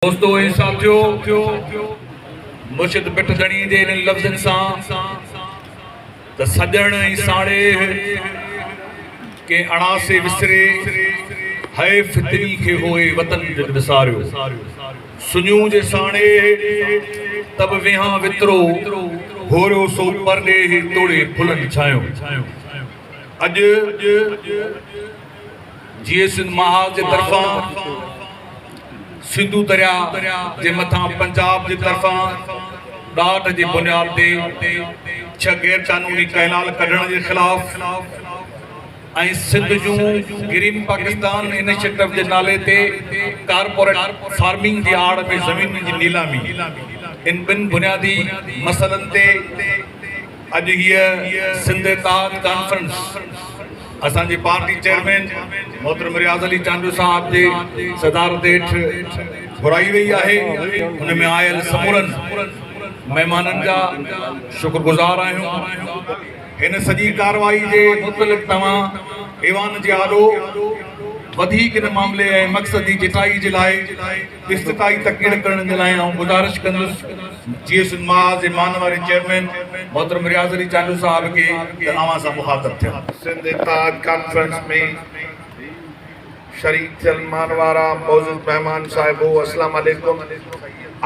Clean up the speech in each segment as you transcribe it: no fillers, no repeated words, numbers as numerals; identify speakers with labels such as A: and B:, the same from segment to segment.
A: دوستو ऐं साथियो मुर्शिद बिट धणी जे इन लफ़्ज़नि सां त सॼण ऐं साड़े के अणा से विसरे है फितरी खे होए वतन जग विसारियो सुञू जे साणे तब विहां वितरो होरियो सो परॾे तोड़े फुलनि छायो अॼु जीएस महाज जे तरफ़ां सिंधु दरिया जे मथां पंजाब जे तरफ़ां ॾाढ जी बुनियाद ते 6 गैर कानूनी कैनाल कढण जे ख़िलाफ़ ऐं सिंध जूं ग्रीन पाकिस्तान इनिशिएटिव जे नाले ते कारपोरेट फार्मिंग जी आड़ में ज़मीन जी नीलामी इन ॿिनि बुनियादी मसइलनि ते अॼु हीअ सिंध इत्तेहाद कॉन्फ्रेंस असांजी पार्टी चेयरमैन मोहतरम रियाज़ अली चांदू साहब जे सदारत हेठि घुराई वई आहे उन में आयल समूरनि महिमाननि जा शुक्रगुज़ार आहियूं हिन सॼी कार्रवाई जे मुतलिक़ तव्हां ऐवान जे आॾो वधीक इन मामले ऐं मक़सद जी चिटाई जे लाइ इस्तताई तकड़ीर करण जे लाइ आउं गुज़ारिश कंदुसि जीएस महाज जे मान वारे चेयरमैन मोहतरम रियाज़ अली चांदू साहब खे त अवां सां मुखातिब थिया
B: सिंध इत्तेहाद कॉन्फ्रेंस में शरीक थियल मान वारा मौजूद मेहमान साहिबो अस्सलाम वालेकुम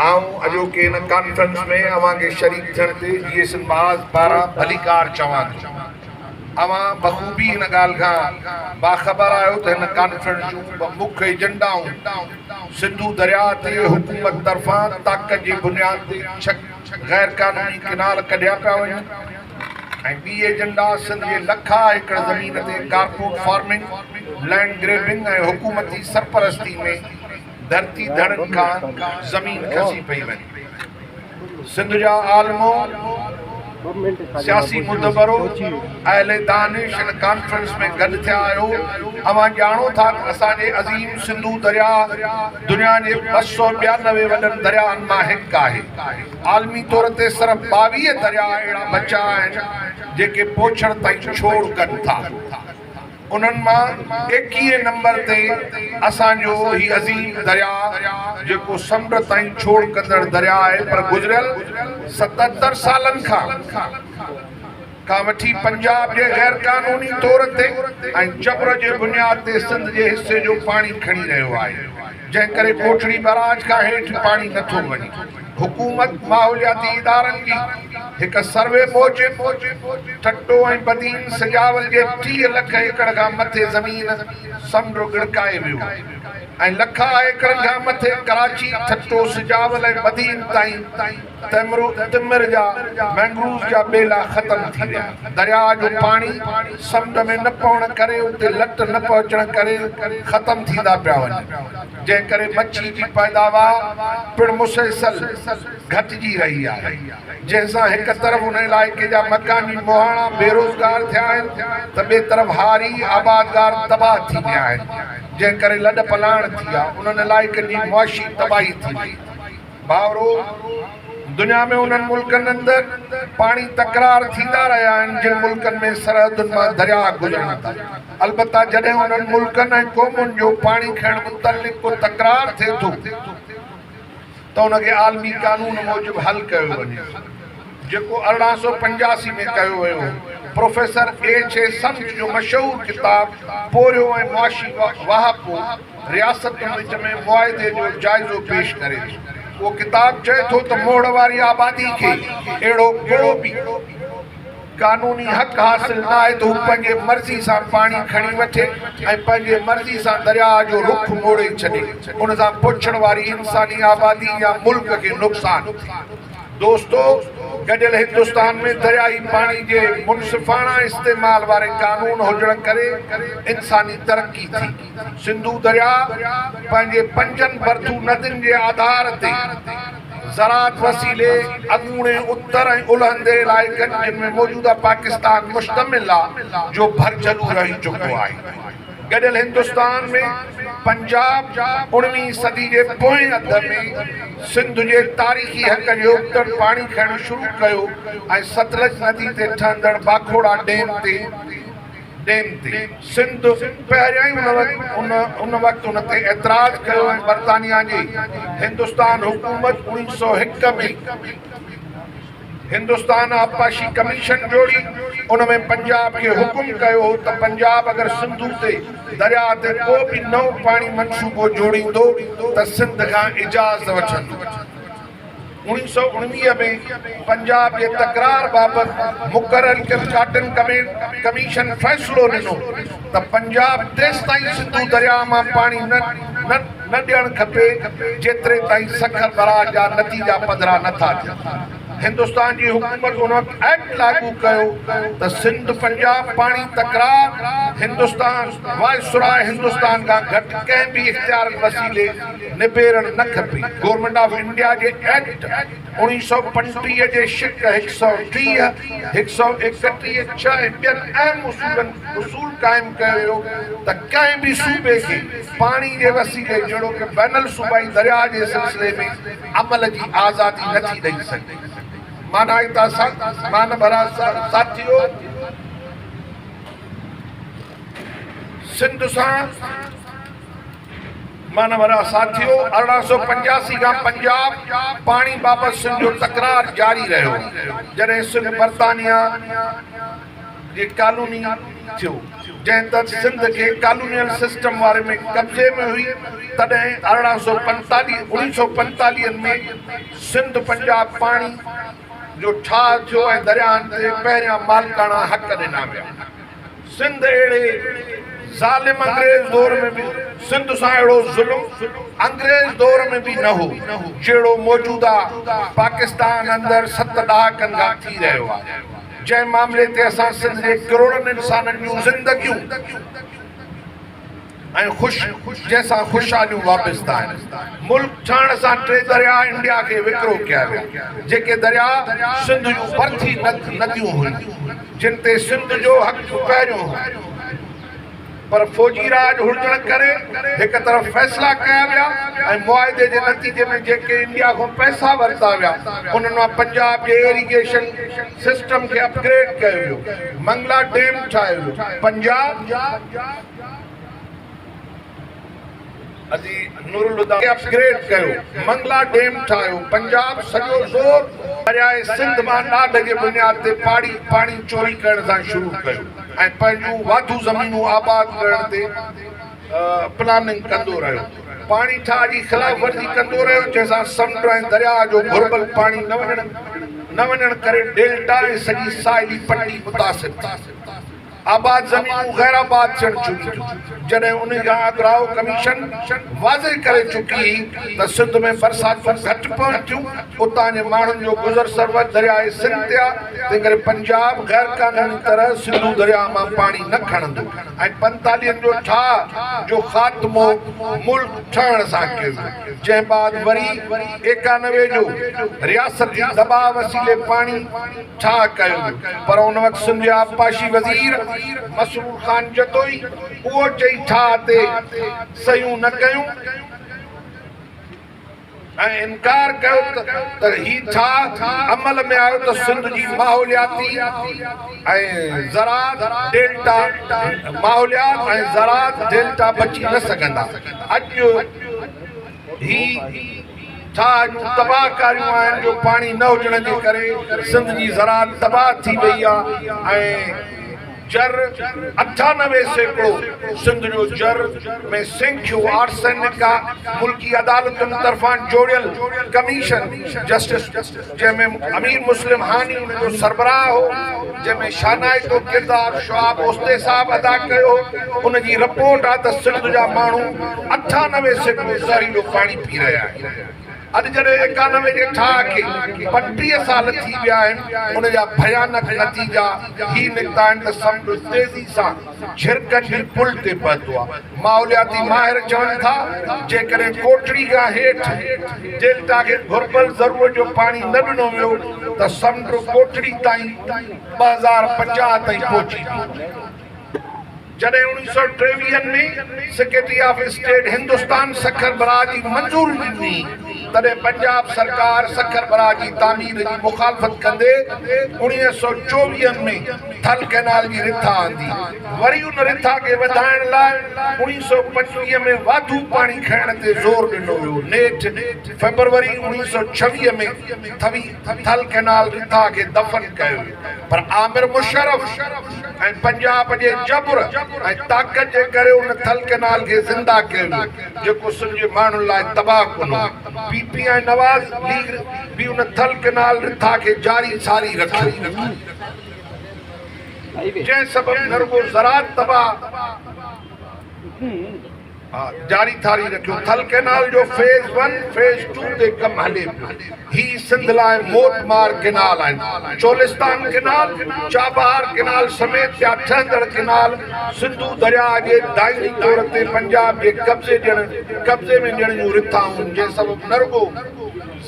B: आऊं अॼोके इन कॉन्फ्रेंस में अवां खे शरीक थियण ते जीएस महाज पारां भलीकार चवां थो अवां बख़ूबी इन ॻाल्हि खां बाख़बर आहियो त हिन कॉन्फ्रेंस जूं मुख्य एजेंडाऊं सिंधु दरिया ते हुकूमत तरफ़ां ताक़त जी बुनियाद ते 6 गैर कानूनी कैनाल कढिया पिया वञनि ऐं ॿी एजेंडा सिंध जे लखा एकड़ ज़मीन ते कारपोरेट फार्मिंग लैंड ग्रेबिंग ऐं हुकूमती सरपरस्ती में धरती धड़नि खां ज़मीन खसी पई वञे सिंध जा आलमो सियासी मुदबरो अहले दानिश इन कॉन्फ्रेंस में गॾु थिया आहियो अवां ॼाणो था त असांजे अज़ीम सिंधु दरिया दुनिया जे 292 वॾनि दरियानि मां हिकु आहे आलमी तौर ते सिर्फ़ 22 दरिया अहिड़ा बचा आहिनि जेके पोछण ताईं छोड़ कनि था उन्हनि मां 21 नंबर ते असांजो ही अज़ीम दरिया जेको समुंड ताईं छोड़ कंदड़ दरिया आहे पर गुज़रियल 77 सालनि खां वठी पंजाब जे गैर कानूनी तौर ते ऐं जबर जे बुनियाद ते सिंध जे हिसे जो पाणी खणी रहियो आहे जंहिं करे कोठड़ी बराज खां हेठि पाणी नथो वञे हुकूमत माहौलियाती इदारनि जी हिकु सर्वे मूजिबि ठट्टो ऐं बदीन सजावल जे 30 लख एकड़ खां मथे ज़मीन समुंड गिड़काए वियो ऐं लखा एकड़नि खां मथे कराची ठट्टो सजावल ऐं बदीन ताईं तिमिर जा मैंग्रोव जा ॿेला ख़तम थी विया दरिया जो पाणी समुंड में न पवण करे उते लट न पहुचण करे ख़तम थींदा पिया वञनि जंहिं करे मच्छी जी पैदावार पिणु मुसलसल घटिजी रही आहे जंहिंसां हिकु तरफ़ उन इलाइक़े जा मकानी मुहाणा बेरोज़गार थिया आहिनि त ॿिए तरफ़ हारी आबादगार तबाह थी विया आहिनि जंहिं करे लॾ पलाण थी आहे उन्हनि इलाइक़नि जी मुआशी तबाही थी वई भाउरो दुनिया में उन्हनि मुल्कनि अंदरि पाणी तकरार थींदा रहिया आहिनि जिन मुल्कनि में सरहदुनि मां दरिया गुज़रनि था अलबत्ता जॾहिं उन्हनि मुल्कनि ऐं क़ौमुनि जो पाणी खणण मुतलिक़ को तकरार थिए थो त उनखे आलमी कानून मूजिबि हल कयो वञे जेको 1885 में कयो वियो प्रोफेसर H.A. सम्झ जो मशहूर किताब पोरियो ऐं मुआशी वाहपो रियासतुनि विच में मुआहिदे जो जाइज़ो पेश करे वो किताब चए थो त मोड़ वारी आबादी खे अहिड़ो को बि कानूनी हक़ हासिल न आहे त हू पंहिंजे मर्ज़ी सां पाणी खणी वठे ऐं पंहिंजे मर्ज़ी सां दरिया जो रुख मोड़े छॾे उन सां पुछण वारी इंसानी आबादी या मुल्क खे नुक़सानु दोस्तो गॾियल हिंदुस्तान में दरियाई पाणी जे मुनसिफ़ाणा इस्तेमाल वारे कानून हुजण करे इंसानी तरक्की थी सिंधु दरिया पंहिंजे 5 भरथू नदियुनि जे आधार ते ज़राअत वसीले अॻूणे उत्तर ऐं उलहंदे इलाइक़नि जिन में मौजूदा पाकिस्तान मुश्तमिल आहे जो भरजलू रही चुको आहे गॾियल हिंदुस्तान में पंजाब 19वीं सदी जे पोएं अध में सिंध जे तारीख़ी हक़ जो उत्तर पाणी खणणु शुरू कयो ऐं सतलज नदी ते ठहंदड़ बाखोड़ा डैम ते डेम ते सिंध पहिरियां ई उन वक़्तु उन ते एतिराज़ कयो ऐं बरतानिया जी हिंदुस्तान हुकूमत 1901 में हिंदुस्तान आबपाशी कमीशन जोड़ी उन में पंजाब खे हुकुम कयो त पंजाब अगरि सिंधु ते दरिया ते को बि नओं पाणी मंसूबो जोड़ींदो त सिंध खां इजाज़त वठंदो 1919 में पंजाब जे तकरार बाबति मुक़ररु कयल काटन कमीशन फ़ैसिलो ॾिनो त पंजाब तेसि ताईं सिंधु दरिया मां पाणी न ॾियणु खपे जेतिरे ताईं सखर बराज जा नतीजा पधिरा नथा थियनि हिंदुस्तान जी हुकूमत उन वक़्तु एक्ट लागू कयो त सिंध पंजाब पाणी तकरार हिंदुस्तान वायसराय हिंदुस्तान खां घटि कंहिं बि इख़्तियार वसीले निबेरणु न खपे government of India J act 1935 जे शिक 130 131 6 ऐं ॿियनि अहम उसूल क़ाइमु कयो त कंहिं बि सूबे खे पाणी जे वसीले जहिड़ो कि बैनल सूबाई दरिया जे सिलसिले में अमल जी आज़ादी नथी ॾेई सघे माना मान भरा साथियो सिंध सां मान भरा साथियो 1885 खां पंजाब पाणी बाबति सिंध जो तकरार जारी रहियो जॾहिं सिंध बरतानिया जे कॉलोनी थियो जंहिं तहत सिंध खे कॉलोनियल सिस्टम वारे में कब्ज़े में हुई तॾहिं 1945 में सिंध पंजाब पाणी जो ठा थियो ऐं दरियाहनि ते पहिरियां मालिकाणा हक़ ॾिना विया सिंध अहिड़े ज़ालिम अंग्रेज़ दौर में बि सिंध सां अहिड़ो ज़ुल्म अंग्रेज़ दौर में बि न हो जहिड़ो मौजूदा पाकिस्तान अंदरि 7 ॾहाकनि खां थी रहियो आहे जंहिं मामले ते असां सिंध जे करोड़नि इंसाननि जूं ज़िंदगियूं ऐं जंहिंसां ख़ुशहालियूं वाबस्ता आहिनि मुल्क ठहण सां 3 दरिया इंडिया खे विकिरो कया विया जेके दरिया सिंध जूं भरथी नदियूं हुयूं जिन ते सिंध जो हक़ पहिरियों हो पर फौजी राज हुजण करे हिक तरफ़ फ़ैसिला कया विया ऐं मुआहिदे जे नतीजे में जेके इंडिया खां पैसा वरिता विया उन्हनि मां पंजाब जे इरिगेशन सिस्टम खे अपग्रेड कयो वियो मंगला डैम ठाहियो वियो पंजाब अजी नूरुल हुदा अपग्रेड कयो मंगला डैम ठाहियो पंजाब सॼो ज़ोर दरियाए सिंध मां ॾाढ जे बुनियाद ते पाणी चोरी करण सां शुरू कयो ऐं पंहिंजूं वाधू ज़मीनूं आबाद करण ते प्लानिंग कंदो रहियो पाणी ठाह जी ख़िलाफ़ वर्जी कंदो रहियो जंहिंसां समुंड ऐं दरिया जो घुरबल पाणी न वञण करे डेल्टा ऐं सॼी साहिली पट्टी मुतासिर थी आबाद ज़मीनूं गैर आबाद थियण चुकियूं जॾहिं उन खां अॻराओ कमीशन वाज़े करे चुकी त सिंध में बरसातूं घटि पवनि थियूं उतां जे माण्हुनि जो गुज़र सरवत दरियाए सिंध ते आहे तंहिं करे पंजाब गैर क़ानूनी तरह सिंधु दरिया मां पाणी न खणंदो ऐं 45 जो ठाह जो ख़ात्मो मुल्क ठहण सां कयो जंहिं बाद वरी 91 जो रियासती दबाव वसीले पाणी ठाह कयो पर उन वक़्तु सिंध जा आबपाशी वज़ीर मसरूर ख़ान जतोई उहो चई ठाह ते सयूं न कयूं ऐं इनकार कयो त ही ठाह अमल में आयो त सिंध जी माहौलियाती ऐं ज़रात डेल्टा माहौलियात ऐं ज़रात डेल्टा बची न सघंदा अॼु ही ठाह जूं तबाहकारियूं आहिनि जो पाणी न हुजण जे करे सिंध जी ज़रात तबाह थी वई आहे ऐं जर 98% सिंध जो जर में सिंखियो आर्सेनिक मुल्की अदालतुनि तरफ़ां जोड़ियल कमीशन जस्टिस जंहिंमें अमीर मुस्लिम हानी उन जो सरबराह हो जंहिंमें शानाइतो किरदार शोआब ओस्ते साहब अदा कयो उन जी रिपोर्ट आहे त सिंध जा माण्हू 98% ज़हरीलो पाणी पी रहिया आहिनि अॼु जॾहिं 91 जे ठाह खे 35 साल थी विया आहिनि उन जा भयानक नतीजा ही निकिता आहिनि त समुंड तेज़ी सां झिरकनि जी पुल ते पहुतो आहे माहौलियाती माहिर चवनि था जेकॾहिं कोटड़ी खां हेठि डेल्टा खे घुरबल ज़रूरत जो पाणी न ॾिनो वियो त समुंड कोटड़ी ताईं 2050 ताईं पहुची वियो जॾहिं 1923 में secretary of state Hindustan Sukkur बराह जी मंज़ूरी ॾिनी तॾहिं पंजाब सरकार सखर बरा जी तामीर जी मुखालफ़त कंदे 1924 में थल कैनाल जी रिथा आंदी। वरी उन रिथा खे वधाइण लाइ 1925 में वाधू पाणी खणण ते ज़ोर ॾिनो वियो। नेठि फरवरी 1926 में थल कैनाल रिथा खे दफ़न कयो। पर आमिर मुशर्रफ ऐं पंजाब जे जबर ऐं ताक़त जे करे उन थल कैनाल खे ज़िंदा कयो जेको सिंध जे माण्हुनि लाइ तबाह कुनो। पीपी ऐं नवाज़ लीग भी उन थल कैनाल रिथा के जारी सारी रखियो जंहिं सबब नरगो ज़रात तबाह जारी थारी रखियो। थल कैनाल जो फेज़ 1 फेज़ 2 ते कम हले पियो। ही सिंध लाइ मौत मार कैनाल आहिनि। चोलिस्तान कैनाल, चाबहार कैनाल समेत ॿिया ठहंदड़ कैनाल सिंधु दरिया जे दाइमी तौर ते पंजाब जे कब्ज़े में ॾियण जूं रिथाऊं जंहिं सबब नरगो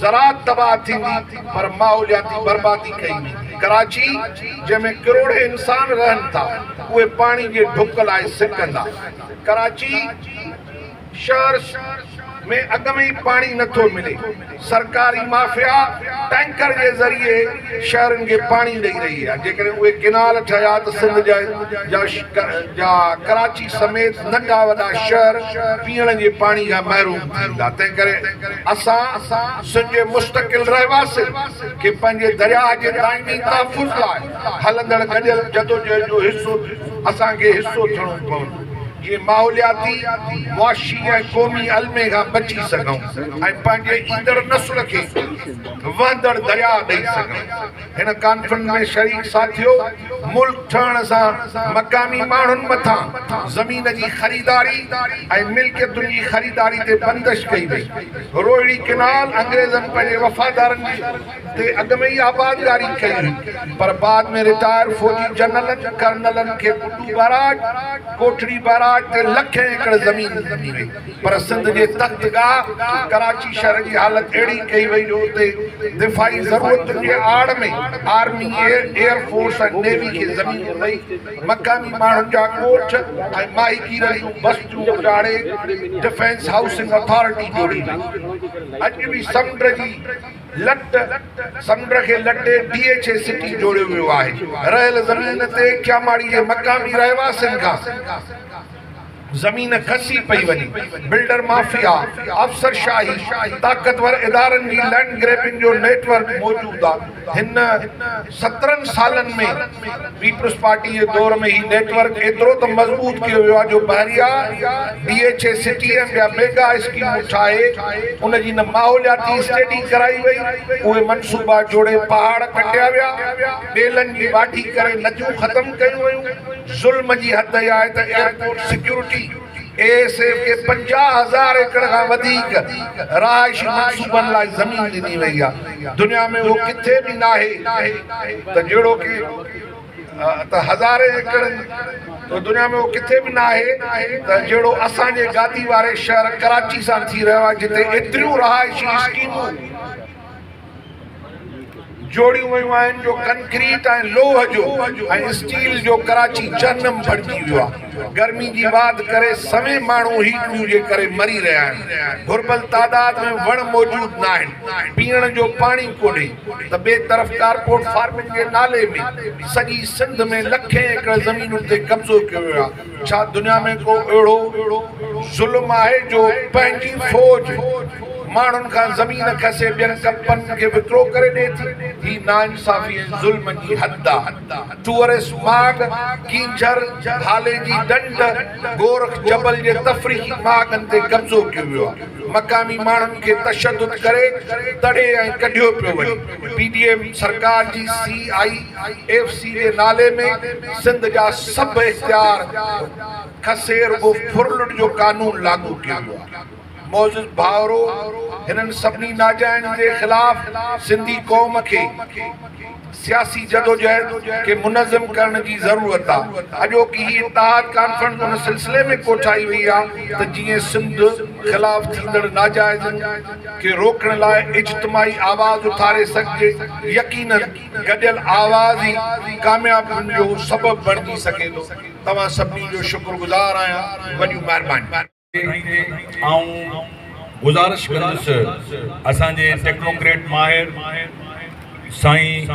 B: ज़रात तबाह थींदी पर माहौलियाती बर्बादी कई वेंदी। कराची जंहिंमें करोड़े इंसान रहनि था उहे पाणी जे ढुक लाइ सिकंदा। कराची शहर में अॻ में ई पाणी नथो मिले। सरकारी माफ़िया टैंकर जे ज़रिए शहरनि खे पाणी ॾेई रही आहे। जेकॾहिं उहे कैनाल ठहिया त सिंध जा कराची समेत नंढा वॾा शहर पीअण जे पाणी खां महरूम थींदा। तंहिं करे असां सिंध जे मुस्तक़िल रहवासी खे पंहिंजे दरिया जे दाइमी तहफ़ुज़ लाइ हलंदड़ गॾियल जदोजहद जो हिसो असांखे हिसो थियणो पवंदो जीअं माहौलियाती मुआशी ऐं क़ौमी अलमे खां बची सघूं ऐं पंहिंजे ईंदड़ नस्ल खे वहंदड़ दरिया ॾेई सघूं। हिन कॉन्फ्रेंस में शरीक साथियो, मुल्क ठहण सां मक़ामी माण्हुनि मथां ज़मीन जी ख़रीदारी ऐं मिल्कियतुनि जी ख़रीदारी ते बंदिश कई वई। रोहिड़ी कैनाल अंग्रेज़नि पंहिंजे वफ़ादारनि ते अॻ में ई आबादगारी कई हुई पर बाद में रिटायर फौजी जनरलनि कर्नलनि खे कुटू बाराज कोठड़ी बाराज ते लखें एकड़ ज़मीन ॾिनी वई। पर सिंध जे तख़्तगाह कराची शहर जी हालत अहिड़ी कई वई जो उते दिफ़ाई ज़रूरतुनि जे आड़ में आर्मी एयर फोर्स ऐं नेवी खे ज़मीन ॾेई मक़ामी माण्हुनि जा ॻोठ ऐं माहीगीर जूं बस्तियूं उजाड़े डिफेंस हाउसिंग अथॉरिटी जोड़ी। अॼु बि समुंड खे लटे DHA सिटी जोड़ियो वियो आहे। रहियल ज़मीन ते क्यामाड़ी जे मक़ामी रहवासियुनि खां ज़मीन खसी पई वञे। बिल्डर माफिया, अफसरशाही, ताक़तवर इदारनि जी लैंड ग्रैबिंग जो नेटवर्क मौजूद आहे। हिन 17 सालनि में पीपल्स पार्टी जे दौर में ही नेटवर्क एतिरो त मज़बूत कयो वियो आहे जो बहरिया DHA सिटी ऐं ॿिया मेगा स्कीमूं ठाहे उन जी न माहौलियाती स्टडी कराई वई। उहे मनसूबा जोड़े पहाड़ कटिया विया, ॿेलनि जी वाढी करे नदियूं ख़तमु कयूं वयूं। ज़ुल्म जी हद आहे त एयरपोर्ट सिक्योरिटी ASF के 50,000 एकड़ खां वधीक रहाइशी मनसूबनि लाइ ज़मीन ॾिनी वई आहे। दुनिया में उहो किथे बि नाहे त जहिड़ो की त हज़ारे एकड़ तो दुनिया में वो किथे भी ना है त जहिड़ो असांजे गादी वारे शहर कराची सां थी रहियो आहे जिते एतिरियूं रहाइशी स्कीमूं जोड़ियूं वयूं आहिनि जो कंक्रीट ऐं लोह जो ऐं स्टील जो कराची जन्म बणिजी वियो आहे। गर्मी जी वाध करे सवे माण्हू हीटूं जे करे मरी रहिया आहिनि। घुर्बल तादाद में वण मौजूद न आहिनि, पीअण जो पाणी कोन्हे त ॿिए तरफ़ कारपोट फार्मिंग जे नाले में सॼी सिंध में लखें एकड़ ज़मीनुनि ते कब्ज़ो कयो वियो आहे। छा दुनिया में को अहिड़ो ज़ुल्म आहे जो पंहिंजी फौज माण्हुनि खां ज़मीन खसे ॿियनि कंपनियुनि खे विकिरो करे ॾिए थी? ही नाइंसाफ़ी ऐं ज़ुल्म जी हद आहे। टूरिस्ट माग, कींझर, हाले जी ढंढ, गोरख जबल जे तफ़रीही मागनि ते कब्ज़ो कयो वियो आहे। मक़ामी माण्हुनि खे तशद्दुद करे तड़े ऐं कढियो पियो वञे। PDM सरकार जी CIFC जे नाले में सिंध जा सभु इख्तियार खसे रुगो फुरलुट जो कानून लागू कयो वियो आहे। मौजूद भावरो हिननि सभिनी नाजाइज़ जे ख़िलाफ़ सिंधी क़ौम खे सियासी जदोजहद के मुनज़्ज़म करण जी ज़रूरत आहे। अॼोकी ही इत्तेहाद कॉन्फ्रेंस उन सिलसिले में कोठाई वई आहे त जीअं सिंध ख़िलाफ़ थींदड़ नाजाइज़नि खे रोकण लाइ इज्तिमाही आवाज़ उथारे सघिजे। यकीनन गॾियल आवाज़ ई कामयाबीनि जो सबबु बणिजी सघे थो। तव्हां सभिनी जो शुक्रगुज़ार आहियां। वॾियूं महिरबानी।
A: गुज़ारिश कंदुसि असांजे टेक्नोक्रेट माहिर साईं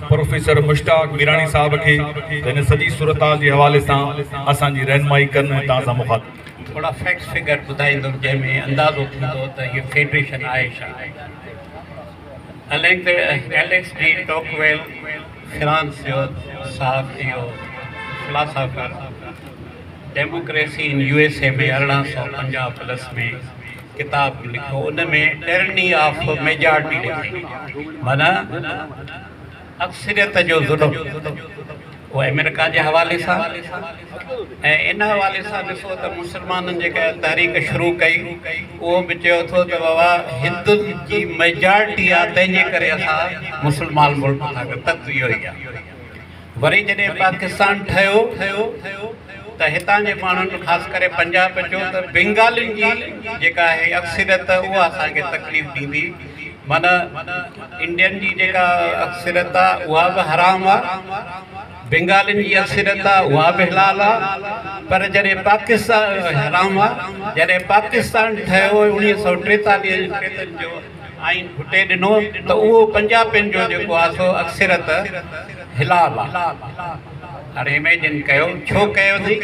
A: प्रोफेसर मुश्ताक मीरानी साहब खे त हिन सॼी सूरताल जे हवाले सां असांजी रहनुमाई कनि ऐं तव्हां सां मुखातिब।
C: थोड़ा फैक्ट्स फिगर ॿुधाईंदुमि जंहिंमें अंदाज़ो थींदो त हीअ फेडरेशन आहे छा। एलेक्स डी टॉकवेल फ्रांस जो साहब इहो फिलासफर डेमोक्रेसी इन USA में 1850+ में किताब लिखो, उन में टेरनी ऑफ मेजॉरिटी लिखी, माना अक्सरियत जो ज़ुल्म, वो अमेरिका जे हवाले सां। ऐं इन हवाले सां ॾिसो त मुस्लमाननि जेका तहरीक शुरू कई उहो बि चयो थो त बाबा हिंदुनि जी मेजॉरिटी आहे तंहिंजे करे असां मुस्लमान मुल्क था कयूं, तत्व इहो ई आहे। वरी जॾहिं पाकिस्तान ठहियो त हितां जे माण्हुनि ख़ासि करे पंजाब जो त बंगालियुनि जी जेका आहे अक्सरियत उहा असांखे तकलीफ़ ॾींदी, माना इंडियन जी जेका अक्सरियत आहे उहा बि हराम आहे, बंगालियुनि जी अक्सरियत आहे उहा बि हलाल आहे। पर जॾहिं पाकिस्तान हराम आहे, जॾहिं पाकिस्तान ठहियो 1943 जो आइन फुटे ॾिनो त उहो पंजाबियुनि जो जेको आहे सो अक्सरियत हिलाल आहे। हाणे इमेजिन कयो छो कयो अथई।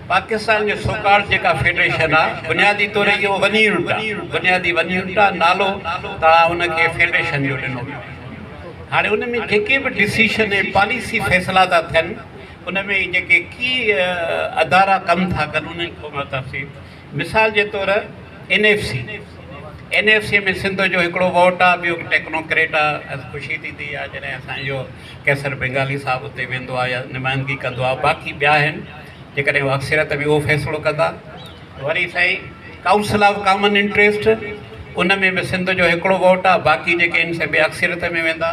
C: पाकिस्तान जो सोकार्ड जेका फेडरेशन आहे बुनियादी तौर इहो वनी यूनिट आहे, बुनियादी वनी यूनिट आहे, नालो तव्हां उनखे फेडरेशन जो ॾिनो। हाणे उन में जेके बि डिसीशन ऐं पॉलिसी फ़ैसिला था थियनि उन में जेके की अदारा कमु था कनि उन्हनि खां तफ़सील, मिसाल जे तौर NFC में सिंध जो हिकिड़ो वोट आहे, ॿियो टेक्नोक्रेट आहे। ख़ुशी थींदी आहे जॾहिं असांजो कैसर बेंगाली साहिबु उते वेंदो आहे या नुमाइंदगी कंदो आहे। बाक़ी ॿिया आहिनि जेकॾहिं उहा अक्सरियत बि उहो फ़ैसिलो कंदा। वरी साईं काउंसिल ऑफ कॉमन इंट्रस्ट, उन में बि सिंध जो हिकिड़ो वोट आहे, बाक़ी जेके आहिनि से ॿिए अक्सरियत में वेंदा।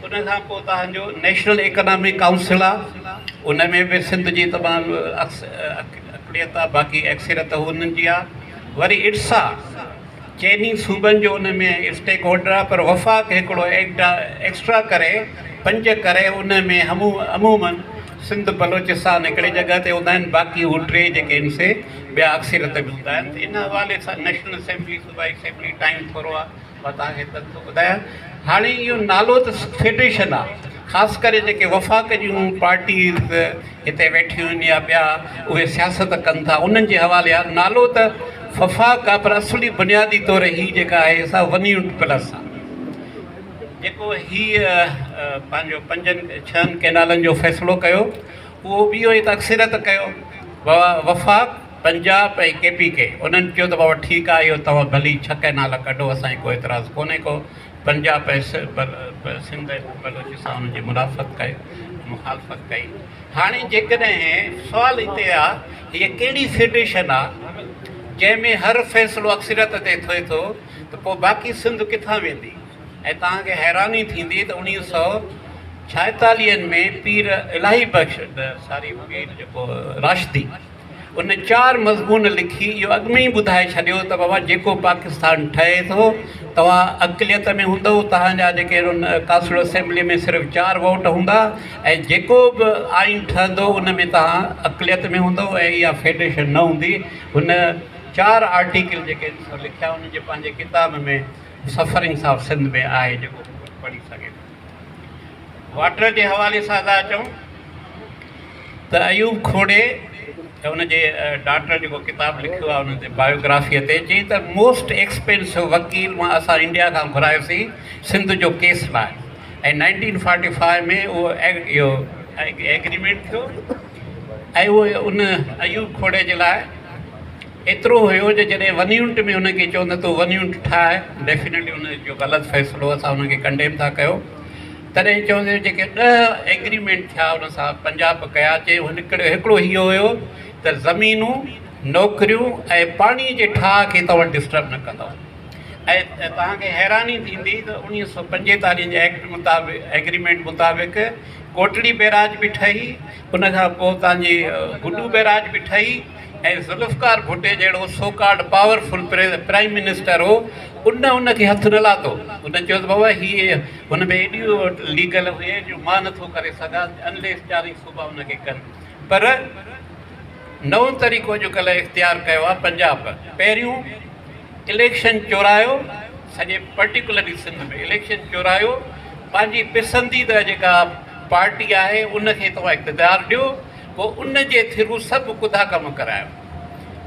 C: उन खां पोइ तव्हांजो नेशनल इकनॉमिक काउंसिल आहे, उन में बि सिंध जी तमामु अक़लियत आहे, बाक़ी अक्सरियत उन्हनि जी आहे। वरी इट्सा चइनी सूबनि जो उन में स्टेक होल्डर आहे, पर वफ़ाक़ हिकिड़ो एक्स्ट्रा करे 5 करे उन में अमूमन सिंध बलोचिस्तान हिकिड़े जॻह ते हूंदा आहिनि, बाक़ी हू 3 जेके आहिनि से ॿिया अक्सरियत बि हूंदा आहिनि। इन हवाले सां नेशनल असेंबली सूबाई असेंबली टाइम थोरो आहे, मां तव्हांखे तथ्य ॿुधायां। हाणे इहो नालो त फेडरेशन आहे, ख़ासि करे जेके वफ़ाक़ जूं पार्टीज़ हिते वेठियूं आहिनि या ॿिया उहे सियासत कनि था उन्हनि जे हवाले आहे। नालो त वफ़ाक़ आहे पर असली बुनियादी तौर हीअ जेका आहे असां वनी यूनिट प्लस आहे। जेको हीअ पंहिंजो 5-6 कैनालनि जो फ़ैसिलो कयो उहो बि इहो ई त अक्सरियत कयो, बाबा वफ़ाक़ पंजाब ऐं KPK उन्हनि चयो त बाबा ठीकु आहे इहो तव्हां भली 6 कैनाल कढो, असांखे कोई एतिराज़ु कोन्हे को। पंजाब ऐं सिंध बलोचिस्तान जी मुखालफ़त कई। हाणे जेकॾहिं सुवालु हिते आहे हीअ कहिड़ी फेडरेशन आहे जंहिंमें हर फ़ैसिलो अक्सरियत ते थिए थो त पोइ बाक़ी सिंध किथां वेंदी। ऐं तव्हांखे हैरानी थींदी त 1946 में पीर इलाही बख़्श पीर जेको राशिदी उन 4 मज़मून लिखी इहो अॻु में ई ॿुधाए छॾियो त बाबा जेको पाकिस्तान ठहे थो तव्हां अक़लियत में हूंदव, तव्हांजा जेके उन काउंसिल असेंबली में सिर्फ़ु 4 वोट हूंदा ऐं जेको बि आइन ठहंदो उन में तव्हां अक़लियत में हूंदव ऐं इहा फेडरेशन न हूंदी। हुन 4 आर्टिकल जेके लिखिया उन जे पंहिंजे किताब में सफ़रिंग्स ऑफ सिंध में आहे, जेको पढ़ी सघे। वाटर जे हवाले सां था चऊं त अयूब खोड़े उनजे डॉक्टर जेको किताबु लिखियो आहे उन ते बायोग्राफीअ ते चई त मोस्ट एक्सपेंसिव वकील मां असां इंडिया खां घुरायोसीं सिंध जो केस लाइ, ऐं 1945 में उहो इहो एग्रीमेंट थियो। ऐं उहो उन अयूब खोड़े जे लाइ एतिरो हुयो जो जॾहिं वन यूनिट में हुनखे चवंदा तो वन यूनिट ठाहे, डेफिनेटली उन जो ग़लति फ़ैसिलो असां हुनखे कंडेम था कयो। तॾहिं चवंदे जेके 10 एग्रीमेंट थिया उन सां पंजाब कया, चई हिकिड़ो इहो हुयो त ज़मीनूं नौकरियूं ऐं पाणी जे ठाह खे तव्हां डिस्टर्ब न कंदव। ऐं तव्हांखे हैरानी थींदी त 1945 जे एक्ट मुताबिक़ एग्रीमेंट मुताबिक़ कोटड़ी बैराज बि ठही, उन खां पोइ तव्हांजी गुडू बैराज बि ठही, ऐं ज़ुल्फ़कार भुट्टे जहिड़ो सोकार्ड पावरफुल प्राइम मिनिस्टर हो उनखे हथु न लाथो। उन चयो त बाबा हीअ हुन में एॾियूं लीगल हुए जो मां नथो करे सघां अनलेस 4 सूबा उनखे कनि। पर नओं तरीक़ो अॼुकल्ह इख़्तियार कयो आहे पंजाब। पहिरियों इलेक्शन चोरायो, सॼे पर्टिकुलरली सिंध में इलेक्शन चोरायो, पंहिंजी पसंदीदा जेका पार्टी आहे उनखे तव्हां इक़्तिदार ॾियो, पोइ उन जे थ्रू सभु कुधा कम करायो।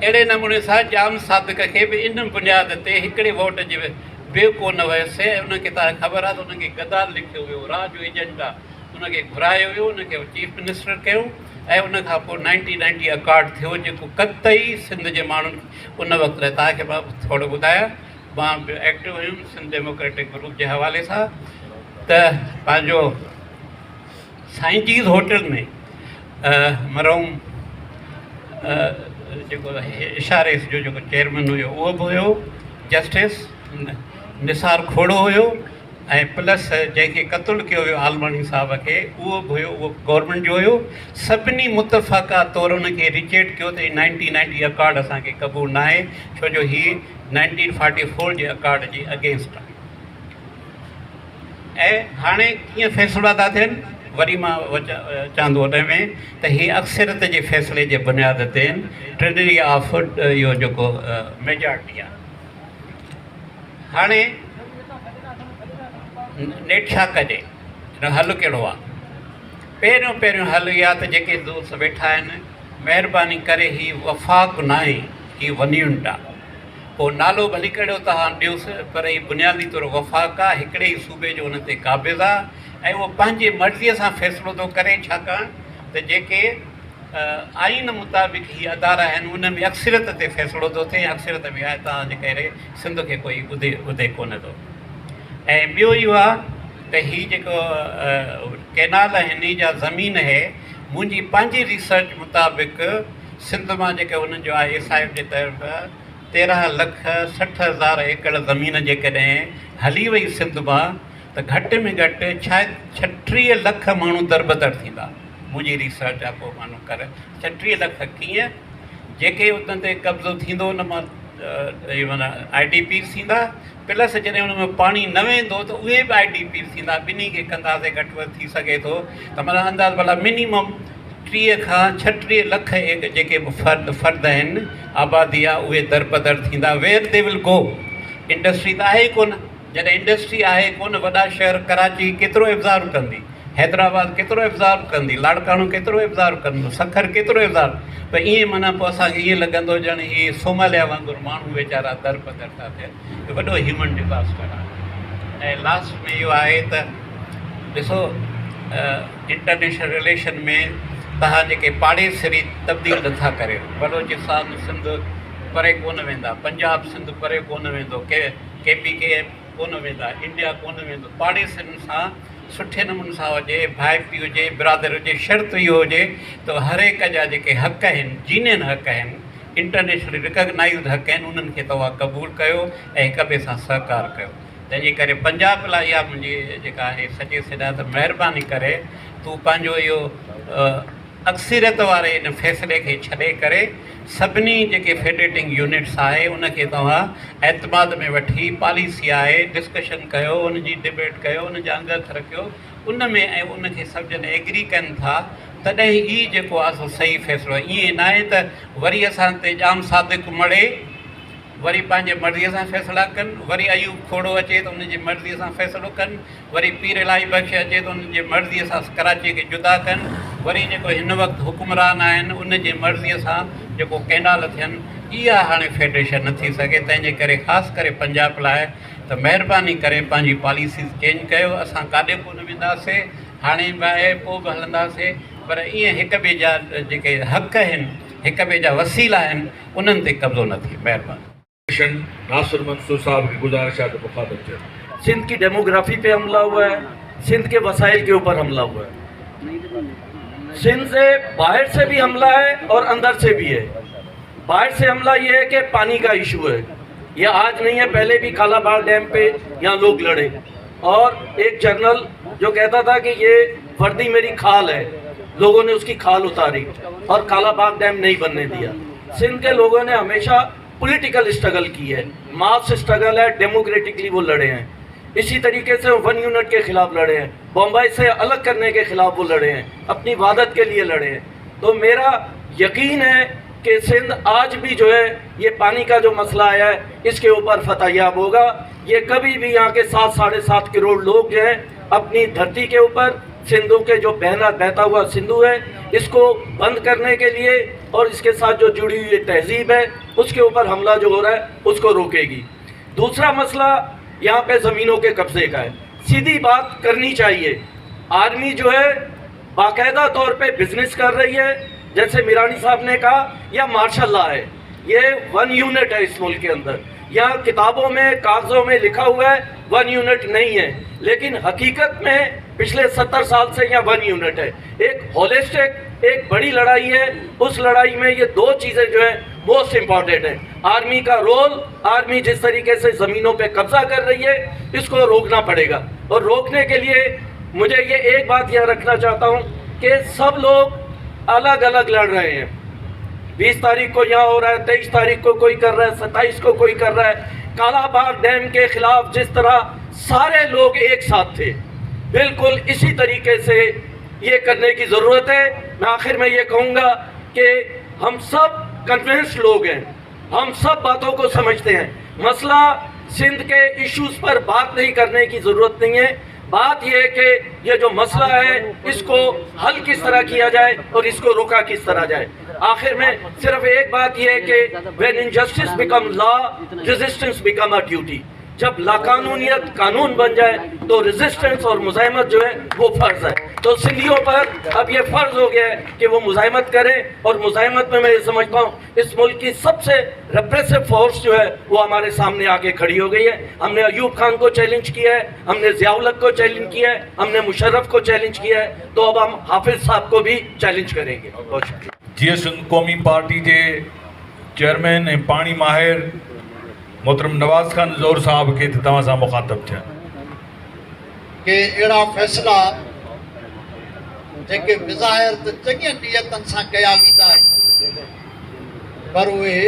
C: अहिड़े नमूने सां जाम सादिक खे बि इन बुनियाद ते हिकिड़े वोट जे ॿियो कोन वयसि। उनखे तव्हांखे ख़बर आहे त उनखे गदार लिखियो वियो, राह जो एजेंट आहे, उनखे घुरायो वियो, उनखे चीफ मिनिस्टर कयो ऐं उन खां पोइ 1990 अकॉर्ड थियो, जेको कतई सिंध जे माण्हुनि उन वक़्तु तव्हांखे मां थोरो ॿुधायां। मां बि एक्टिव हुयुमि सिंध डेमोक्रेटिक ग्रुप जे हवाले सां, त पंहिंजो साईंचीज़ होटल में मरहूम जेको इशारे जो जेको चेयरमैन हुयो उहो बि हुयो, जस्टिस निसार खोड़ो हुयो, ऐं प्लस जंहिंखे क़तलु कयो वियो आलमणी साहब खे उहो बि हुयो, उहो गवर्नमेंट जो हुयो। सभिनी मुतफ़क़ा तौरु उनखे रिजेक्ट कयो त 1990 अकॉर्ड असांखे क़बूल न आहे, छो जो हीअ 1944 जे अकॉर्ड जे अगेंस्ट आहे। ऐं हाणे कीअं फ़ैसिला था थियनि, वरी मां चवंदो उन में त हीअ अक्सरियत जे फ़ैसिले जे बुनियाद ते ट्रेनरी ऑफ इहो जेको मेजॉरिटी आहे। हाणे नेठ छा कजे, हिन हल कहिड़ो आहे? पहिरियों हल इहा आहे त जेके दोस्त वेठा आहिनि, महिरबानी करे हीअ वफ़ाक़ न आहे, हीअ वनियुंट आहे। पोइ नालो भली कहिड़ो तव्हां ॾियोसि, पर हीअ बुनियादी तौरु वफ़ाक़ आहे, हिकिड़े ई सूबे जो हुन ते क़ाबिज़ आहे ऐं उहो पंहिंजे मर्ज़ीअ सां फ़ैसिलो थो करे। छाकाणि त जेके आइन मुताबिक़ हीअ अदारा आहिनि उन में अक्सरियत ते फ़ैसिलो थो थिए, अक्सरियत में आहे तव्हांजे करे सिंध खे कोई ॿुधे कोन थो। ऐं ॿियो इहो आहे त हीअ जेको कैनाल हिन जा ज़मीन है, मुंहिंजी पंहिंजी रिसर्च मुताबिक़ सिंध मां जेके हुन जो आहे एसआईएफ जे तरफ़ 13,60,000 एकड़ ज़मीन जेकॾहिं हली वई सिंध मां, त घटि में घटि 36 लख माण्हू दरबदर थींदा। मुंहिंजी रिसर्च आहे, पोइ माण्हू करे 36 लख कीअं, जेके उन ते कब्ज़ो थींदो उन मां माना IDP थींदा, प्लस जॾहिं हुन में पाणी न वेंदो त उहे बि IDP थींदा। ॿिन्ही खे कंदासीं घटि वधि थी सघे थो, त माना अंदाज़ भला मिनिमम 30 खां 36 लख जेके फ़र्द आहिनि, आबादी आहे, उहे दरबदर थींदा। Where they will go? Industry त आहे कोन। जॾहिं इंडस्ट्री आहे कोन, वॾा शहर कराची केतिरो इब्ज़ार कंदी, हैदराबाद केतिरो इब्ज़ार कंदी, लाड़काणो केतिरो इब्ज़ार कंदो, सखर केतिरो इब्ज़ार। त ईअं माना पोइ असांखे ईअं लॻंदो ॼण हीअ सोमालिया वांगुरु माण्हू वीचारा दरबदर था थियनि। वॾो ह्यूमन डिज़ास्टर आहे। ऐं लास्ट में इहो आहे त ॾिसो, इंटरनेशनल रिलेशन में तव्हां जेके पाड़ेसरी तब्दील नथा करे, बलोचिस्तान सिंध परे कोन वेंदा, पंजाब सिंध परे कोन वेंदो, KPK कोन वेंदा, इंडिया कोन वेंदो। पाड़ेसरनि सां सुठे नमूने सां हुजे, भाइपी हुजे, बिरादर हुजे। शर्त इहो हुजे त हर एक जा जेके हक़ आहिनि, जीनियन हक़ आहिनि, इंटरनेशनली रिकॉग्नाइज़्ड हक़ आहिनि, उन्हनि खे तव्हां क़बूल कयो ऐं हिक ॿिए सां सहकार कयो। तंहिंजे करे पंजाब लाइ इहा मुंहिंजी जेका आहे सॼे सिधा त महिरबानी करे तूं पंहिंजो इहो अक्सरियत वारे इन फ़ैसिले खे छॾे करे सभिनी जेके फेडरेटिंग यूनिट्स आहे उनखे तव्हां एतमाद में वठी, पॉलिसी आहे डिस्कशन कयो, उनजी डिबेट कयो, उन जा अंग रखियो उन में, ऐं उनखे सभु ॼणे एग्री कनि था, तॾहिं ई जेको आहे सो सही फ़ैसिलो आहे। ईअं न आहे त वरी असां ते जाम सादिक मड़े, वरी पंहिंजे मर्ज़ीअ सां फ़ैसिला कनि, वरी अयूब खोड़ो अचे त उनजी मर्ज़ीअ सां फ़ैसिलो कनि, वरी पीर इलाही बख़्श अचे त उनजी मर्ज़ीअ सां कराची खे जुदा कनि, वरी जेको हिन वक़्तु हुकुमरान आहिनि उनजी मर्ज़ीअ सां जेको कैनाल थियनि। इहा हाणे फेडरेशन न थी सघे। तंहिंजे करे ख़ासि करे पंजाब लाइ त महिरबानी करे पंहिंजी पॉलिसीज़ चेंज कयो। असां काॾे कोन वेंदासीं, हाणे बि आहे, पोइ बि हलंदासीं, पर ईअं हिक ॿिए जा जेके हक़ आहिनि, हिक ॿिए जा वसीला आहिनि, उन्हनि ते कब्ज़ो न थिए। महिरबानी।
A: नासिर मंसूर साहब की गुजारिश है तो मुखातब थे।
D: सिंध की डेमोग्राफी पे हमला हुआ है, सिंध के वसाइल के ऊपर हमला हुआ है। सिंध से बाहर से भी हमला है और अंदर से भी है। बाहर से हमला ये है कि पानी का इशू है, ये आज नहीं है, पहले भी कालाबाग डैम पे यहाँ लोग लड़े, और एक जर्नल जो कहता था कि ये वर्दी मेरी खाल है, लोगों ने उसकी खाल उतारी और कालाबाग डैम नहीं बनने दिया। सिंध के लोगों ने हमेशा पॉलिटिकल स्ट्रगल की है, मास स्ट्रगल है, डेमोक्रेटिकली वो लड़े हैं। इसी तरीके से वन यूनिट के खिलाफ लड़े हैं, बम्बई से अलग करने के खिलाफ वो लड़े हैं, अपनी वादत के लिए लड़े हैं। तो मेरा यकीन है کہ سندھ آج بھی جو ہے یہ پانی کا جو مسئلہ آیا ہے اس کے اوپر فتح یاب ہوگا. یہ کبھی بھی یہاں کے 7-7.5 کروڑ لوگ جو ہیں اپنی دھرتی کے اوپر سندھوں کے جو بہتا ہوا سندھو ہے اس کو بند کرنے کے لیے اور اس کے ساتھ جو جڑی ہوئی تہذیب ہے اس کے اوپر حملہ جو ہو رہا ہے اس کو روکے گی. دوسرا مسئلہ یہاں پہ زمینوں کے قبضے کا ہے. سیدھی بات کرنی چاہیے. آرمی جو ہے باقاعدہ طور پہ بزنس کر رہی ہے، جیسے میرانی صاحب نے کہا، یا مارشل لا ہے. یہ 1 یونٹ ہے اس ملک کے اندر. یہاں کتابوں میں کاغذوں میں لکھا ہوا ہے 1 یونٹ نہیں ہے، لیکن حقیقت میں پچھلے 70 سال سے یہاں 1 یونٹ ہے. ایک ہولسٹک ایک بڑی لڑائی ہے. اس لڑائی میں یہ 2 چیزیں جو ہیں موسٹ امپورٹنٹ ہیں. آرمی کا رول، آرمی جس طریقے سے زمینوں پہ قبضہ کر رہی ہے اس کو روکنا پڑے گا. اور روکنے کے لیے مجھے یہ ایک بات یہاں رکھنا چاہتا ہوں کہ سب لوگ الگ الگ لڑ رہے ہیں. 20 تاریخ کو یہاں ہو رہا ہے، 23 تاریخ کو کوئی کر رہا ہے، 27 کو کوئی کر رہا ہے. کالا باغ ڈیم کے خلاف جس طرح سارے لوگ ایک ساتھ تھے، بالکل اسی طریقے سے یہ کرنے کی ضرورت ہے. میں آخر میں یہ کہوں گا کہ ہم سب کنونس لوگ ہیں، ہم سب باتوں کو سمجھتے ہیں. مسئلہ سندھ کے ایشوز پر بات نہیں کرنے کی ضرورت نہیں ہے. بات یہ ہے کہ یہ جو مسئلہ ہے اس کو حل کس طرح کیا جائے اور اس کو روکا کس طرح جائے. آخر میں صرف ایک بات یہ ہے کہ when injustice become law, resistance become a duty. جب لاقانونیت قانون بن جائے تو ریزسٹنس اور مزاحمت جو ہے وہ فرض ہے. تو سندھیوں پر اب یہ فرض ہو گیا ہے کہ وہ مزاحمت کریں. اور مزاحمت میں یہ سمجھتا ہوں اس ملک کی سب سے ریپریسو فورس جو ہے وہ ہمارے سامنے آ کے کھڑی ہو گئی ہے. ہم نے ایوب خان کو چیلنج کیا ہے، ہم نے ضیاء الحق کو چیلنج کیا ہے، ہم نے مشرف کو چیلنج کیا ہے. تو اب ہم حافظ صاحب کو بھی چیلنج کریں گے. بہت شکریہ.
A: جی سندھ قومی پارٹی کے چیئرمین ऐं पाणी माहिर मोहतरम नवाज़ खान ज़ोर साहब के तव्हां सां मुखातब थिया
E: कि अहिड़ा फ़ैसिला जेके बिज़ाहिर त चङियुनि नियतनि सां कया वेंदा आहिनि पर उहे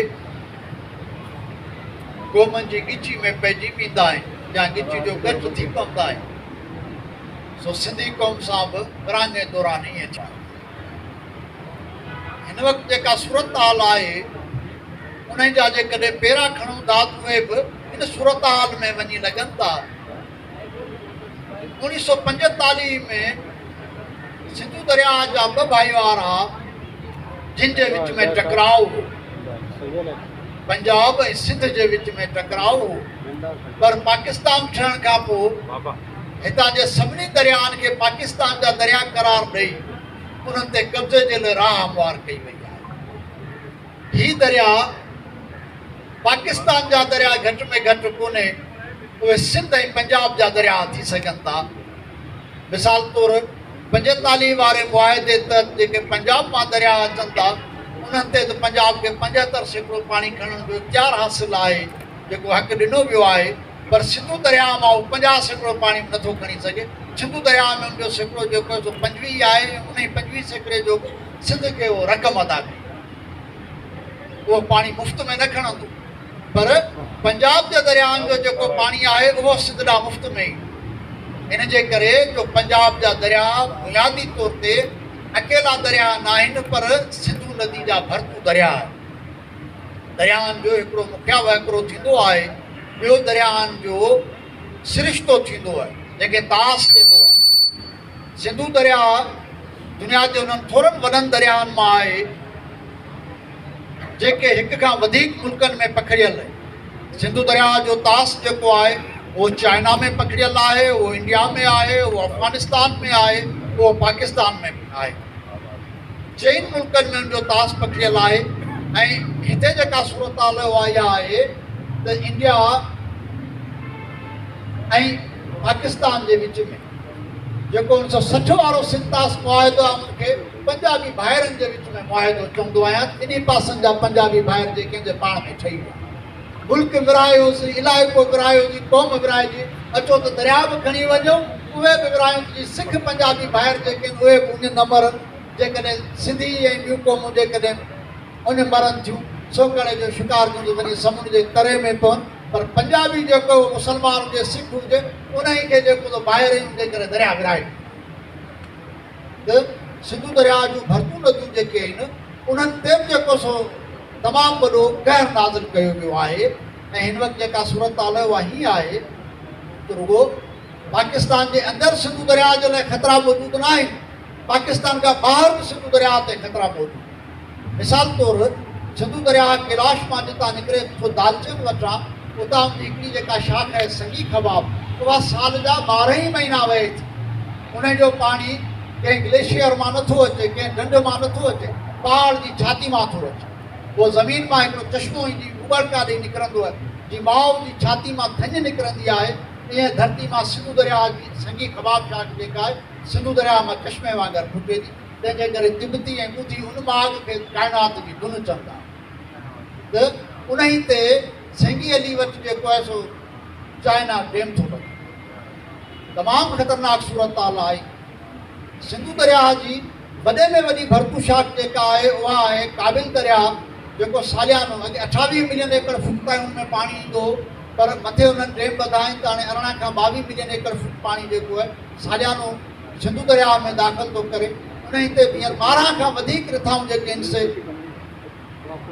E: क़ौमनि जी ॻिची में पइजी वेंदा आहिनि या ॻिची जो गठु थी पवंदा आहिनि. सो सिंधी क़ौम सां बि विरहाङे दौरान ईअं थिया. हिन वक़्तु जेका सूरत हाल आहे उन्हनि जा जेकॾहिं पेरा खणूं था त उहे बि इन सूरत हाल में वञी लॻनि था. 1945 में सिंधु दरिया जा 2 भाईवार हुआ जिन जे विच में टकराव हो. पंजाब ऐं सिंध जे विच में टकराव हो. पर पाकिस्तान ठहण खां पोइ हितां जे सभिनी दरियानि खे पाकिस्तान जा दरिया करार ॾेई उन्हनि ते कब्ज़े जे लाइ राह हमवार कई वई आहे. ही दरिया पाकिस्तान जा दरिया घटि में घटि कोन्हे, उहे सिंध ऐं पंजाब जा दरिया थी सघनि था. मिसाल तौर 45 वारे मुआहिदे तहत जेके पंजाब मां दरिया अचनि था उन्हनि ते त पंजाब खे 75% पाणी खणण जो इख़्तियार हासिलु आहे जेको हक़ ॾिनो वियो आहे. पर सिंधु दरिया मां उहो 50% पाणी नथो खणी सघे. सिंधु दरिया में उनजो सिकिड़ो जेको 25 आहे उन 25% जो सिंध खे उहो रक़म अदा कई. उहो पाणी मुफ़्त में न खणंदो. पर पंजाब जे दरियानि जो जेको पाणी आहे उहो सिंध ॾांहुं मुफ़्त में ई. इन जे करे जो पंजाब जा दरिया बुनियादी तौर ते अकेला दरिया न आहिनि पर सिंधु नदी जा भरतू दरिया आहिनि. दरियानि जो हिकिड़ो मुखिया वहिकिरो थींदो आहे. ॿियो दरियानि जो सिरिश्तो थींदो आहे जेके तास चइबो आहे. सिंधु दरिया दुनिया जे उन्हनि थोरनि वॾनि दरियानि मां आहे जेके हिक खां वधीक मुल्कनि में पखिड़ियल आहे. सिंधु दरिया जो तास जेको आहे उहो चाइना में पखिड़ियल आहे, उहो इंडिया में आहे, उहो अफ़गानिस्तान में आहे, उहो पाकिस्तान में बि आहे. 4 मुल्कनि में उनजो तास पखिड़ियल आहे. ऐं हिते जेका सूरत हाल इहा आहे त इंडिया ऐं पाकिस्तान जे विच में जेको 1960 वारो सिंध तास मुआहिदो आहे उनखे पंजाबी भाइरनि जे विच में मुआहिदो चवंदो आहियां. इन पासनि जा पंजाबी भाइर जेके जे पाण में ठही विया. मुल्क विरायोसीं, इलाइक़ो विरायोसीं, क़ौम विराइजी. अचो त दरिया बि खणी वञो, उहे बि विरायोसीं. सिख पंजाबी भाइर जेके आहिनि उहे बि उन न मरनि. जेकॾहिं सिंधी ऐं ॿियूं क़ौमूं जेकॾहिं उन मरनि थियूं सोकड़े जो शिकार कंदियूं वञी समुंड जे तरे में पवनि. पर पंजाबी जेको मुस्लमान हुजे, सिख हुजे, उन ई खे जेको त ॿाहिरि ई जे करे दरिया विराए. त सिंधु दरिया जूं भरतू नदियूं जेके आहिनि उन्हनि ते बि जेको सो तमामु वॾो कहर नाज़िल कयो वियो आहे। ऐं हिन वक़्तु जेका सूरत हाल उहा हीअ आहे त रुॻो पाकिस्तान जे अंदरि सिंधु दरिया जे लाइ ख़तरा मौजूदु न आहिनि, पाकिस्तान खां ॿाहिरि बि सिंधु दरिया ते ख़तरा मौजूदु। मिसाल तौरु सिंधु दरिया कैलाश मां जितां निकिरे थो दालचीन वटां, उतां जी हिकिड़ी जेका शाख आहे संगी खबाब, उहा साल जा 12 ई महीना वहे थी। उन जो पाणी कंहिं ग्लेशियर मां नथो अचे, कंहिं ढंढ मां नथो अचे, पहाड़ जी छाती मां थो अचे। उहो ज़मीन मां हिकिड़ो चश्मो ईंदी उबड़का ॾेई निकिरंदो आहे, जीअं माउ जी छाती मां थञ निकिरंदी आहे, ईअं धरती मां सिंधु दरिया जी संगी खबाब शाख जेका आहे सिंधु दरिया मां चश्मे वांगुरु फुटे थी। तंहिंजे करे तिब्बती ऐं ॿुधी उन बाग खे काइनात जी धुन चवंदा। त उन ई ते सेंगी अली वटि जेको आहे सो चाइना डैम थो लॻे, तमामु ख़तरनाक सूरत हाल आहे। सिंधु दरिया जी वॾे में वॾी भरतू शाख जेका आहे उहा आहे काबिल दरिया, जेको सालियानो अॻे 28 मिलियन एकड़ फुट ताईं उन में पाणी ईंदो, पर मथे उन्हनि डैम वधाइनि त हाणे 18 खां 22 मिलियन एकड़ फुट पाणी जेको आहे सालियानो सिंधु दरिया में दाख़िल थो करे। उन ई ते हींअर 12 खां वधीक रिथाऊं जेके आहिनि से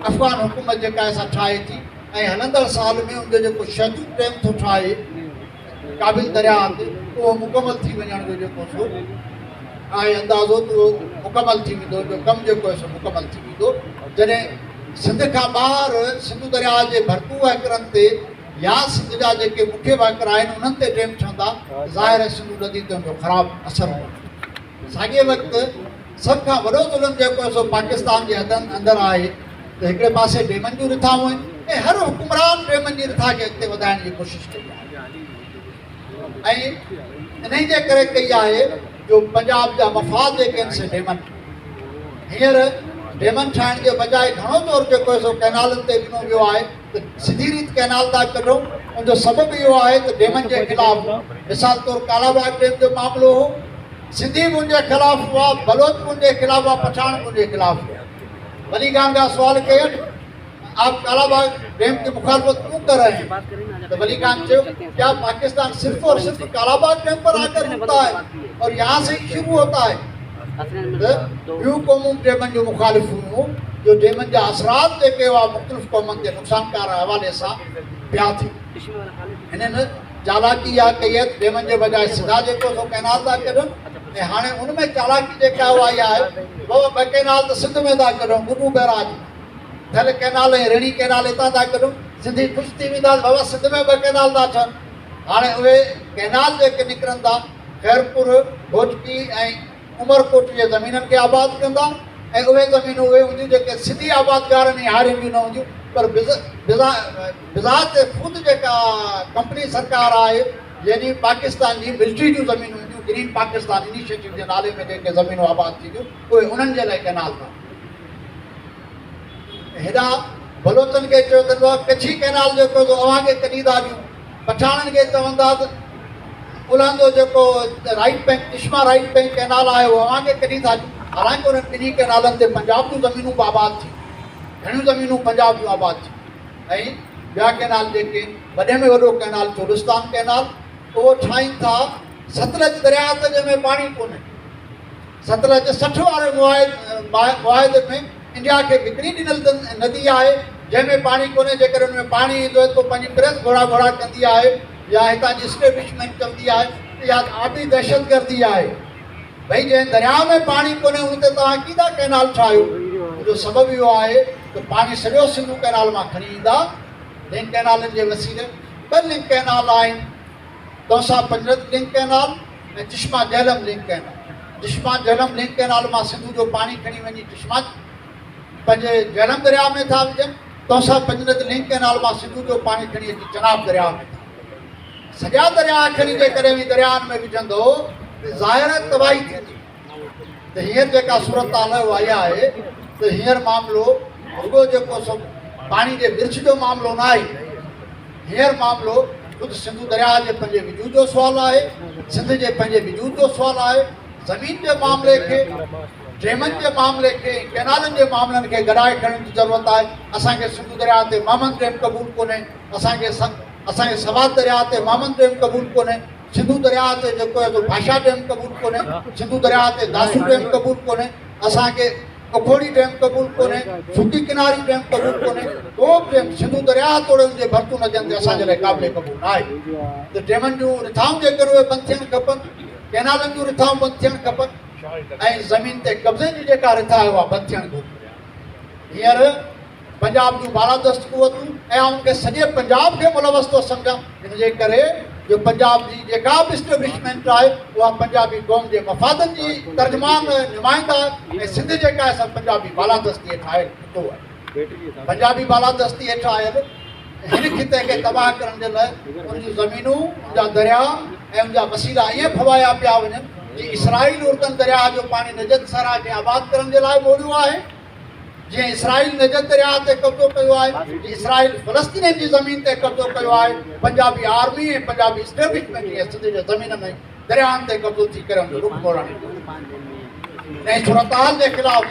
E: अफ़गान हुकूमत जेका आहे सा ठाहे थी, ऐं हलंदड़ साल में उनजो जेको शहदूद डैम थो ठाहे काबिल दरिया ते, उहो मुकमल थी वञण जो जेको सो आहे अंदाज़ो त उहो मुकमल थी वेंदो, जो कमु जेको आहे सो मुकमल थी वेंदो। जॾहिं सिंध खां ॿाहिरि सिंधु दरिया जे भरतू वाकिरनि ते या सिंध जा जेके मुख्य वाकिर आहिनि उन्हनि ते डैम ठहंदा, ज़ाहिर आहे सिंधु नदी ते उनजो ख़राबु असरु पवंदो। साॻिए वक़्तु सभ खां वॾो ज़ुल्म जेको आहे सो पाकिस्तान जे हदनि अंदरि आहे त हिकिड़े पासे डेमनि जूं रिथाऊं आहिनि, ऐं हर हुकुमरान डेमनि जी रिथा खे अॻिते वधाइण जी कोशिशि कई आहे। ऐं इन जे करे कई आहे जो पंजाब जा मफ़ाद जेके आहिनि से डेमनि, हींअर डेमनि ठाहिण जे बजाए घणो तौरु जेको आहे सो कैनालनि ते ॾिनो वियो आहे त सिधी रीति कैनाल था कढूं। उनजो सबबु इहो आहे त डेमनि जे ख़िलाफ़ु, मिसाल तौरु कालाबाग डेम जो मामिलो हो, सिंधी बि उनजे ख़िलाफ़ु हुआ, बलोच बि उनजे ख़िलाफ़ु हुआ, पठान बि उनजे ख़िलाफ़ु हुआ। वली खान का सवाल कयनि आप कालाबाग डैम की मुखालफत क्यों कर रहे हैं, तो वली खान चयो क्या पाकिस्तान सिर्फ और सिर्फ कालाबाग डैम पर आकर रुकता है और यहाँ से ही शुरू होता है। ॿियूं क़ौमूं डेमनि जो मुखालिफ़ हुयूं, जो डेमनि जा असरात जेके हुआ मुख़्तलिफ़ क़ौमनि जे नुक़सानकार हवाले सां पिया थी। हिननि चालाकी इहा कई आहे डेमनि जे बजाए सिधा जेको सो कैनाल था कढनि, ऐं हाणे उन में चालाकी जेका उहा इहा आहे बाबा ॿ कैनाल त सिंध में था कढूं, गुडू बैराज थियल कैनाल ऐं रेणी कैनाल हितां था कढूं, सिंधी ख़ुशि थी वेंदा बाबा सिंध में 2 कैनाल था ठहनि। हाणे उहे कैनाल जेके निकिरनि था खैरपुर, भोजकी ऐं उमरकोट जे ज़मीननि खे आबाद कंदा, ऐं उहे ज़मीनूं उहे हूंदियूं जेके सिधी आबादगारनि ऐं हारियुनि जूं न हूंदियूं, पर बिज़ात ते ख़ुदि जेका कंपनी सरकार आहे यानी पाकिस्तान जी मिलिट्री जूं ज़मीनूं हूंदियूं, ग्रीन पाकिस्तान इनिशिएटिव जे नाले में जेके ज़मीनूं आबाद थींदियूं उहे उन्हनि जे लाइ कैनाल था। हेॾा बलोचनि खे चयो त कच्छी कैनाल जेको अव्हांखे कढी था ॾियूं, पठाणनि खे चवंदा त उलहंदो जेको राइट बैंक इश्मा राइट बैंक कैनाल आहे उहो अव्हांखे कढी था ॾियूं। हालांकि उन्हनि 2 कैनालनि ते पंजाब जूं ज़मीनूं बि आबाद थियूं, घणियूं ज़मीनूं पंजाब जूं आबाद थियूं। ऐं ॿिया कैनाल जेके वॾे में वॾो कैनाल चोलिस्तान कैनाल, उहो ठाहिनि था सतलज दरिया ते जंहिंमें पाणी कोन्हे। सतलज 60 वारे मुआहिदे में इंडिया खे हिकिड़ी ॾिनल नदी आहे जंहिंमें पाणी कोन्हे। जेकर हुन में पाणी ईंदो आहे त पंहिंजी प्रेस घोड़ा कंदी आहे, या हितां जी इस्टेब्लिशमेंट चवंदी आहे, या आबी दहशतगर्दी आहे। भई जंहिं दरिया में पाणी कोन्हे उन ते तव्हां कीअं कैनाल ठाहियो? उनजो सबबु इहो आहे त पाणी सॼो सिंधु कैनाल मां खणी ईंदा लिंक कैनालनि जे वसीले। 2 लिंक कैनाल आहिनि, तौसा पंजरत लिंक कैनाल ऐं Chashma Jhelum link canal. Chashma Jhelum link canal मां सिंधु जो पाणी खणी वञी चिश्मा पंहिंजे झेलम दरिया में था विझनि, तौसा पंजरत लिंक कैनाल मां सिंधु जो पाणी खणी अची चनाब दरिया में था। सॼा दरिया खणी जे करे बि दरियानि में विझंदो ज़ाहिर तबाही थींदी। त हींअर जेका सूरत हाल उहा इहा आहे त हींअर मामिलो रुॻो जेको सो पाणी जे विर्छ जो मामिलो न आहे, हींअर मामिलो ख़ुदि सिंधु दरिया जे पंहिंजे वजूद जो सुवालु आहे, सिंध जे पंहिंजे वजूद जो सुवालु आहे। ज़मीन जे मामले खे, डेमनि जे मामले खे, कैनालनि जे मामलनि खे गॾाए खणण जी ज़रूरत आहे। असांखे सिंधु दरिया ते मामन डैम क़बूलु कोन्हे, असांखे सवाद दरिया ते मामन डैम क़बूलु कोन्हे, सिंधु दरिया ते जेको आहे भाषा डैम क़बूलु कोन्हे, सिंधु दरिया ते दासू डैम क़बूलु कोन्हे। असांखे अखोड़ी डैम क़बूल कोन्हे, सुकी किनारी डैम क़बूल कोन्हे, को बि डैम सिंधु दरिया तोड़े जे भरतू नदियुनि ते असांजे लाइ क़ाबिल क़बूल न आहे। त डैमनि जूं रिथाऊं जेकर उहे बंदि थियणु खपनि, कैनालनि जूं रिथाऊं बंदि थियणु खपनि, ऐं ज़मीन ते कब्ज़े जी जेका रिथा आहे उहा बंदि थियणु घुरिजे। हींअर पंजाब जूं बालादस्त क़ुवतूं ऐं उनखे सॼे पंजाब खे मुलवस थो सम्झां, इन जे करे जो पंजाब जी जेका बि इस्टेब्लिशमेंट आहे उहा पंजाबी क़ौम जे मफ़ादनि जी तर्जुमान नुमाइंदा ऐं सिंध जेका आहे पंजाबी बालादस्ती हेठि आयल खितो आहे। पंजाबी बालादस्ती हेठि आयल हिन खिते खे तबाह करण जे लाइ उन जूं ज़मीनूं, उनजा दरिया ऐं उनजा वसीला ईअं फवाया पिया वञनि जी इसराईल उर्दन दरिया जो पाणी नजद सरा खे आबाद करण जे लाइ ॿोड़ियो आहे। जीअं इसराईल नजद दरिया ते कब्ज़ो कयो आहे, इसराईल फ़लस्तीन जी ज़मीन ते कब्ज़ो कयो आहे, पंजाबी आर्मी ऐं पंजाबी इस्टेब्लिशमेंट इहे सिंध जे ज़मीन में दरियाहनि ते कब्ज़ो थी करे उनजो रुख मोड़णु ऐं सूरतहाल जे ख़िलाफ़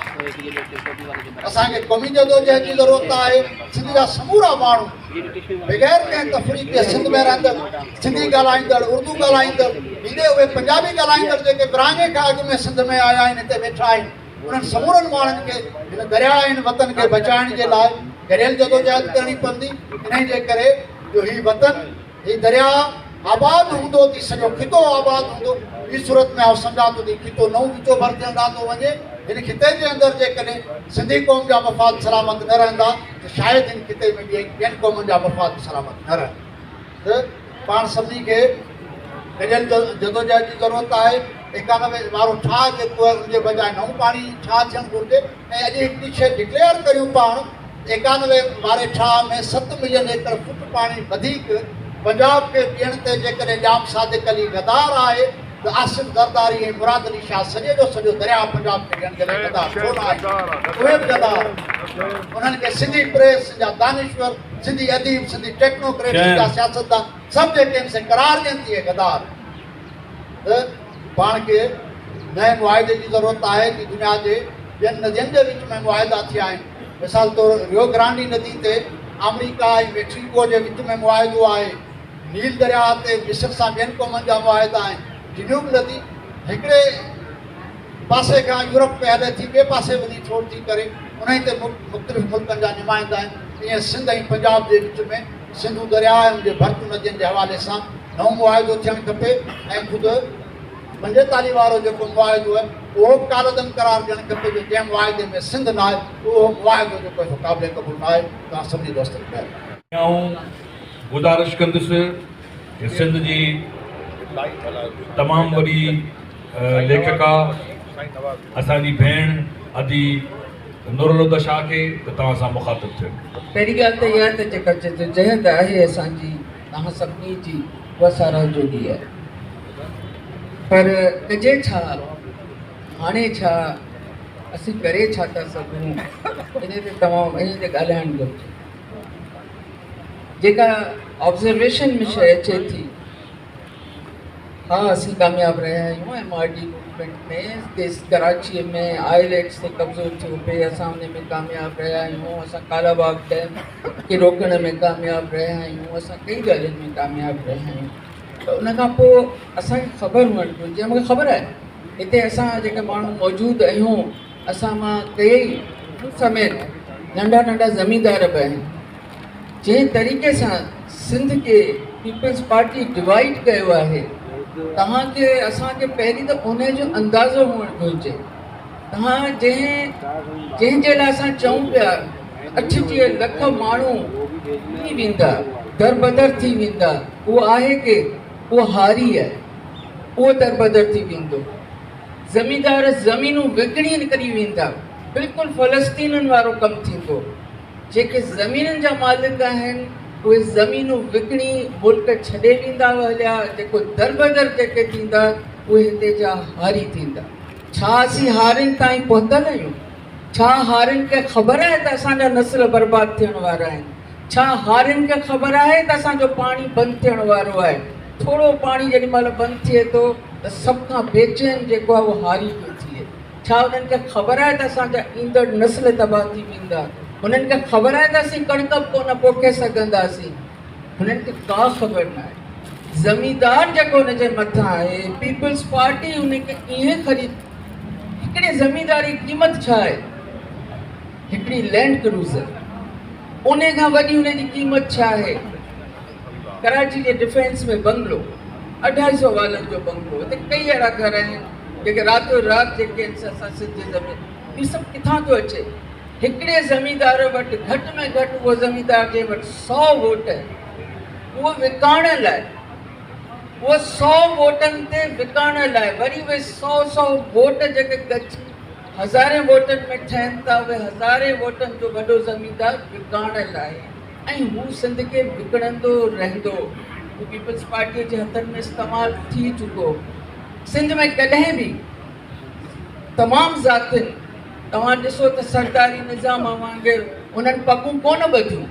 E: असांखे क़ौमी जदोजहद जी ज़रूरत आहे। सिंध जा समूरा माण्हू बग़ैर कंहिं तफ़रीक़ जे सिंध में रहंदड़, सिंधी ॻाल्हाईंदड़, उर्दू ॻाल्हाईंदड़, ॿीं उहे पंजाबी ॻाल्हाईंदड़ जेके विरहाङे खां अॻु में सिंध में आया आहिनि, हिते वेठा आहिनि, उन्हनि समूरनि माण्हुनि खे हिन दरिया हिन वतन खे बचाइण जे लाइ गॾियल जदोजहद करणी पवंदी। इन जे करे जो हीउ वतन, हीउ दरिया आबाद हूंदो थी सॼो खितो आबाद हूंदो। ॿी सूरत में आउं सम्झां थो थी खितो नओं विचो भरजंदा थो वञे। हिन खिते जे अंदरि जेकॾहिं सिंधी क़ौम जा मफ़ाद सलामत न रहंदा त शायदि हिन खिते में ॿियनि क़ौमुनि जा मफ़ाद सलामत न रहंदा। त पाण सभिनी खे गॾियल जदोजहद जी ज़रूरत आहे। 91 वारो ठाह जेको आहे उनजे बजाए नओं पाणी ठाह थियणु घुरिजे। ऐं अॼु हिकिड़ी शइ डिक्लेयर करियूं पाण, 91 वारे ठाह में 7 मिलियन एकड़ फुट पाणी वधीक पंजाब खे ॾियण ते जेकॾहिं जाम सादिक अली गदार आहे त आसिफ ज़रदारी ऐं मुराद अली शाह सॼे जो सॼो दरिया पंजाब खे ॾियण जे लाइ गदार छो न आहे। उहे बि गदार, उन्हनि खे सिंधी प्रेस, सिंधा दानिश्वर, सिंधी अदीब, सिंधी टेक्नोक्रेट, सिंधा सियासतदान सभु जेके आहिनि से करार ॾियनि थी गदार। त पाण खे नए मुआदे जी ज़रूरत आहे कि दुनिया जे ॿियनि नदियुनि जे विच में मुआदा थिया आहिनि। मिसाल तौरु रियो ग्रांडी नदी ते अमरीका ऐं मैक्सिको जे विच में मुआदो आहे। नील दरिया ते मिस्र सां ॿियनि क़ौमनि जा मुआदा आहिनि। जिन्यूब नदी हिकिड़े पासे खां यूरोप में हले थी, ॿिए पासे वञी छोड़ थी करे उन ते मुख़्तलिफ़ मुल्कनि जा नुमाइंदा आहिनि। ईअं सिंध ऐं पंजाब जे विच में सिंधु दरिया ऐं उनजे भरतू नदियुनि जे हवाले सां नओं मुआदो थियणु खपे। ऐं ख़ुदि 45 वारो जेको मुआदो आहे उहो बि कालदम करार ॾियणु खपे जो जंहिं मुआदे में सिंध न आहे उहो मुआदो जेको आहे क़ाबिल क़बूल न आहे। तव्हां सभिनी दोस्तनि खे
A: गुज़ारिश कंदुसि कि सिंध जी तमामु वॾी लेखिका असांजी भेण अदी नूरुल शाह खे त तव्हां सां मुखातिब थियो।
F: पहिरीं ॻाल्हि त इहा त जेका जदोजहद आहे असांजी तव्हां सभिनी जी उहा साराह जोॻी आहे। पर कजे छा, हाणे छा, असीं करे छा था सघूं, इन ते तमामु इन ते ॻाल्हाइणु घुरिजे। जेका ऑब्ज़र्वेशन में शइ अचे थी, हा असीं कामयाबु रहिया आहियूं MRD मूवमेंट में, कराचीअ में आईलैट्स ते कब्ज़ो थियो पिए, असां उन में कामयाबु रहिया आहियूं। असां कालाबाग डैम खे रोकण में कामयाबु रहिया आहियूं। असां कई ॻाल्हियुनि में कामयाबु रहिया आहियूं। त उन खां पोइ असांखे ख़बर हुअणु घुरिजे। मूंखे ख़बर आहे हिते असां जेके माण्हू मौजूदु आहियूं, असां मां कई समेत नंढा नंढा ज़मींदार बि आहिनि। जंहिं तरीक़े सां सिंध खे पीपल्स पार्टी डिवाइड कयो आहे, तव्हांखे असांखे पहिरीं त उन जो अंदाज़ो हुअणु घुरिजे। तव्हां जंहिंजे लाइ असां चऊं पिया 38 लख माण्हू थी वेंदा, दरबदर थी वेंदा, उहो आहे कि उहो हारी आहे, उहो दरबदर थी वेंदो। ज़मींदार ज़मीनूं विकिणी करी वेंदा, बिल्कुलु फ़लस्तीननि वारो कमु थींदो। जेके ज़मीननि जा मालिक आहिनि उहे ज़मीनूं विकिणी मुल्क छॾे वेंदा हलिया। जेको दरबदर जेके थींदा उहे हिते जा हारी थींदा। छा असीं हारियुनि ताईं पहुतल आहियूं? छा हारियुनि खे ख़बर आहे त असांजा नस्ल बर्बादु थियण वारा आहिनि? छा हारियुनि खे ख़बर आहे त असांजो पाणी बंदि थियण वारो आहे? थोरो पाणी जेॾी महिल बंदि थिए थो त सभ खां बेचैन जेको आहे उहो हारी पियो थिए। छा उन्हनि खे ख़बर आहे त असांजा ईंदड़ नस्ल तबाह थी वेंदा? उन्हनि खे ख़बर आहे त असीं कणिक कोन पोखे सघंदासीं? हुननि खे का ख़बर न आहे। ज़मींदार जेको हुनजे मथां आहे, पीपल्स पार्टी हुनखे ईअं ख़रीद, हिकिड़े ज़मींदार जी क़ीमत छा आहे? हिकिड़ी लैंड क्रूज़र, उन खां वॾी उन जी क़ीमत छा आहे? कराची जे डिफेंस में बंगलो 250 वालनि जो बंगलो, हिते कई अहिड़ा घर आहिनि जेके रातो राति जेके आहिनि असां सिंधी ज़मीन, इहो सभु किथां थो अचे? हिकिड़े ज़मींदार वटि घटि में घटि उहो ज़मींदार जे वटि 100 वोट, उहो विकाइण लाइ, उहो 100 वोटनि ते विकाइण लाइ वरी उहे 100 वोट जेके हज़ारे वोटनि में ठहनि था, उहे हज़ारे वोटनि जो वॾो ज़मींदार विकाइण लाइ, ऐं हू सिंध खे विकिणंदो रहंदो। हू पीपल्स पार्टीअ जे हथनि में इस्तेमालु थी चुको। सिंध में कॾहिं बि तमामु ज़ातियुनि, तव्हां ॾिसो त सरदारी निज़ाम वांगुरु उन्हनि पगूं कोन ॿधियूं।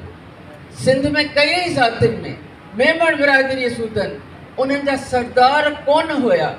F: सिंध में कई ज़ातियुनि में मेमण बिरादरी सूदनि उन्हनि जा सरदार कोन हुया।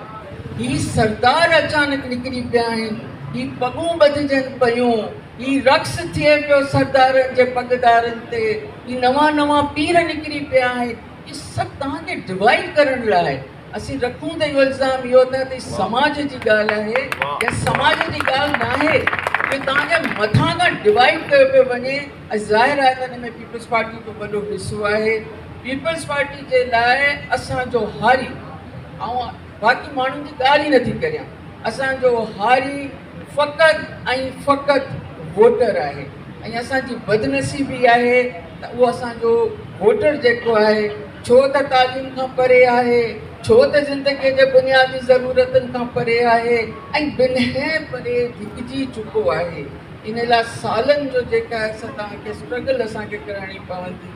F: ही सरदार अचानक निकिरी पिया आहिनि, ही पगूं ॿधिजनि पियूं, ही रक्स थिए पियो सरदारनि जे पगदारनि ते, ही नवां पीर निकिरी पिया आहिनि। इहे सभु तव्हांखे डिवाइड करण लाइ असीं रखूं त इहो इल्ज़ाम इहो त समाज जी ॻाल्हि आहे या समाज जी ॻाल्हि न आहे, इहो तव्हांजे मथां खां डिवाइड कयो पियो वञे। ऐं ज़ाहिर आहे त हिन में पीपल्स पार्टी जो वॾो हिसो आहे। पीपल्स पार्टी जे लाइ असांजो हारी, ऐं बाक़ी माण्हुनि जी ॻाल्हि ई नथी करियां, असांजो हारी फ़क़ति ऐं फ़क़ति वोटर आहे। ऐं असांजी बदनसीबी आहे त उहो असांजो वोटर जेको आहे, छो त तालीम खां परे आहे, छो त ज़िंदगीअ जे बुनियादी ज़रूरतनि खां परे आहे, ऐं ॿिन्ही परे धिकजी चुको आहे। इन लाइ सालनि जो जेका आहे तव्हांखे स्ट्रगल असांखे करणी पवंदी।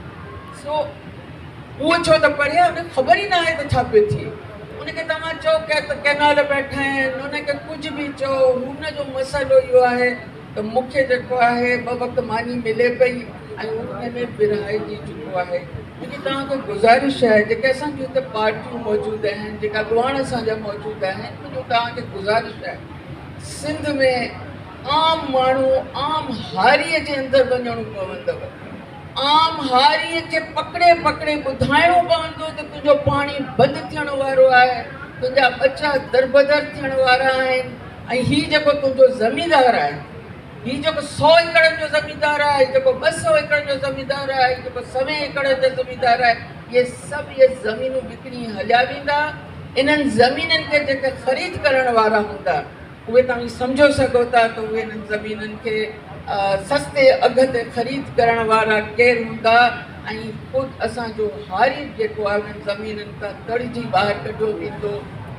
F: सो उहो छो त परे आहे, उनखे ख़बर ई न आहे त छा पियो थिए। उनखे तव्हां चओ त कैनाल वेठा आहिनि, उनखे कुझु बि चओ, हुनजो मसइलो इहो आहे त मूंखे जेको आहे 2 वक़्त मानी मिले पई ऐं उन में विरहाइजी चुको आहे। लेकिन तव्हांखे गुज़ारिश आहे, जेके असांजो हिते पार्टियूं मौजूदु आहिनि, जेका ॻुवाण असांजा मौजूदु आहिनि, मुंहिंजो तव्हांखे गुज़ारिश आहे, सिंध में आम माण्हू आम हारीअ जे अंदरि वञणो पवंदव। आम हारीअ खे पकड़े ॿुधाइणो पवंदो त तुंहिंजो पाणी बंदि थियण वारो आहे, तुंहिंजा बचा दरबदर थियण वारा आहिनि, ऐं हीउ जेको तुंहिंजो ज़मींदार आहे, हीउ जेको 100 एकड़नि जो ज़मींदार आहे, जेको 200 एकड़नि जो ज़मींदार आहे, जेको 100 एकड़नि जो ज़मींदार आहे, इहे सभु इहे ज़मीनूं विकिणी हलिया वेंदा। इन्हनि ज़मीननि खे जेके ख़रीद करण वारा हूंदा, उहे तव्हां सम्झो सघो था त उहे इन्हनि ज़मीननि खे सस्ते अघ ते ख़रीद करण वारा केरु हूंदा। ऐं ख़ुदि असांजो हारी जेको आहे उन्हनि ज़मीननि खां तड़िजी ॿाहिरि कढियो वेंदो,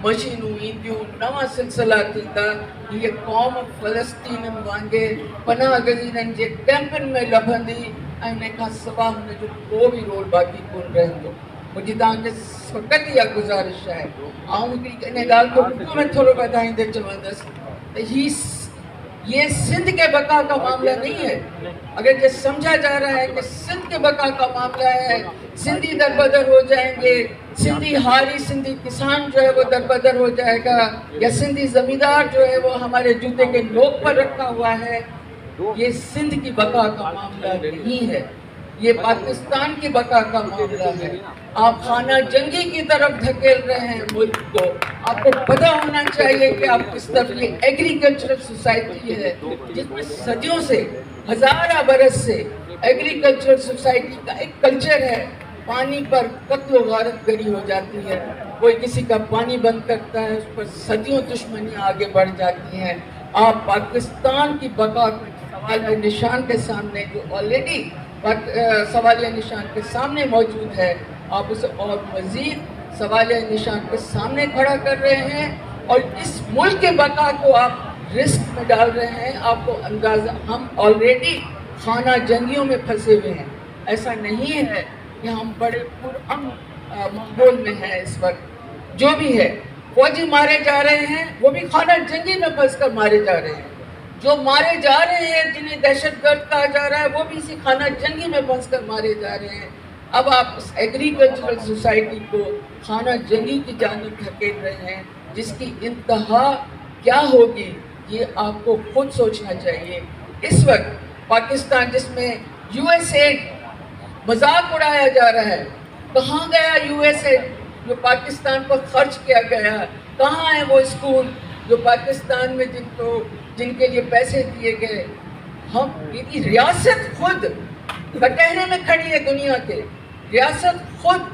F: मशीनूं ईंदियूं, नवां सिलसिला थींदा। हीअ क़ौम फ़लस्तीननि वांगुरु पनाह गज़ीरनि जे कैंपनि में लभंदी ऐं उन खां सवाइ हुनजो को बि रोल बाक़ी कोन रहंदो। मुंहिंजी तव्हांखे फ़क़ति इहा गुज़ारिश आहे। ऐं हिकिड़ी इन ॻाल्हि खे उर्दू में थोरो वधाईंदे चवंदसि त ये सिंध के बका का मामला नहीं है। अगर ये समझा जा रहा है कि सिंध के बका का मामला है, सिंधी दरबदर हो जाएंगे, सिंधी हारी सिंधी किसान जो है वो दरबदर हो जाएगा, या सिंधी ज़मींदार जो है वो हमारे जूते के नोक पर रखा हुआ है, ये सिंध की बका का मामला नहीं है, ये पाकिस्तान की बका का मामला है। आप खाना जंगी की तरफ धकेल रहे हैं मुल्क को। आपको पता होना चाहिए कि आप किस तरफ, ये एग्रीकल्चरल सोसाइटी है जिसमें सदियों से, हज़ारा बरस से एग्रीकल्चरल सोसाइटी का एक कल्चर है। पानी पर कत्ल गारत गरी हो जाती है, कोई किसी का पानी बंद करता है, उस पर सदियों दुश्मनियाँ आगे बढ़ जाती हैं। आप पाकिस्तान की बका सवाल निशान के सामने, जो ऑलरेडी सवालिया निशान के सामने मौजूद है, आप उसे और मज़ीद सवालिया निशान के सामने खड़ा कर रहे हैं और इस मुल्क के बका को आप रिस्क में डाल रहे हैं। आपको अंदाज़ा, हम ऑलरेडी खाना जंगियों में फंसे हुए हैं। ऐसा नहीं है कि हम बड़े पुरअमन माहौल में हैं इस वक्त। जो भी है, फौजी मारे जा रहे हैं, वो भी खाना जंगी में फंस कर मारे जा रहे हैं। जो मारे जा रहे हैं, जिन्हें दहशतगर्द कहा जा रहा है, वो भी इसी खाना जंगी में फंस कर मारे जा रहे हैं। अब आप इस एग्रीकल्चरल सोसाइटी को खाना जंगी की जानिब धकेल रहे हैं, जिसकी इंतहा क्या होगी ये आपको खुद सोचना चाहिए। इस वक्त पाकिस्तान, जिसमें यूएसएड मजाक उड़ाया जा रहा है, कहाँ गया यूएसएड जो पाकिस्तान पर खर्च किया गया? कहाँ है वो स्कूल जो पाकिस्तान में जिनके लिए पैसे दिए गए? हम ये रियासत खुद कटहरे में खड़ी है दुनिया के, रियासत खुद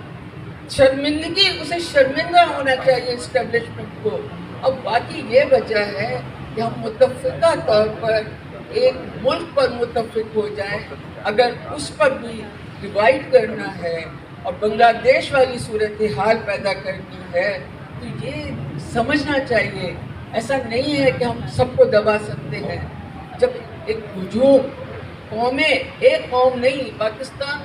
F: शर्मिंदगी, उसे शर्मिंदा होना चाहिए इस्टेब्लिशमेंट को। अब बाकी ये वजह है कि हम मुतफ़िक़ा तौर पर एक मुल्क पर मुतफ़िक़ हो जाएं, अगर उस पर भी डिवाइड करना है और बांग्लादेश वाली सूरत हाल पैदा करनी है तो ये समझना चाहिए, ऐसा नहीं है कि हम सबको दबा सकते हैं। जब एक हुजूम कौमें, एक कौम नहीं, पाकिस्तान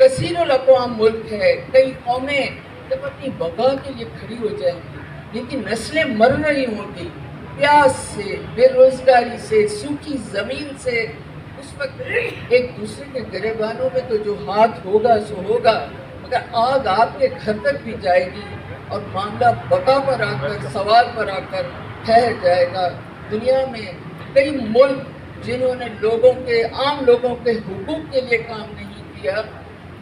F: कसीरुल अक़वाम मुल्क है, कई कौमें जब अपनी बका के लिए खड़ी हो जाएंगी, लेकिन नस्लें मर रही होंगी प्यास से, बेरोजगारी से, सूखी ज़मीन से, उस वक्त एक दूसरे के गिरबानों में तो जो हाथ होगा सो होगा, मगर आग आपके घर तक भी जाएगी और मामला बका पर आकर, सवाल पर आकर ठहर जाएगा। दुनिया में कई मुल्क जिन्होंने लोगों के, आम लोगों के हुकूक के लिए काम नहीं किया,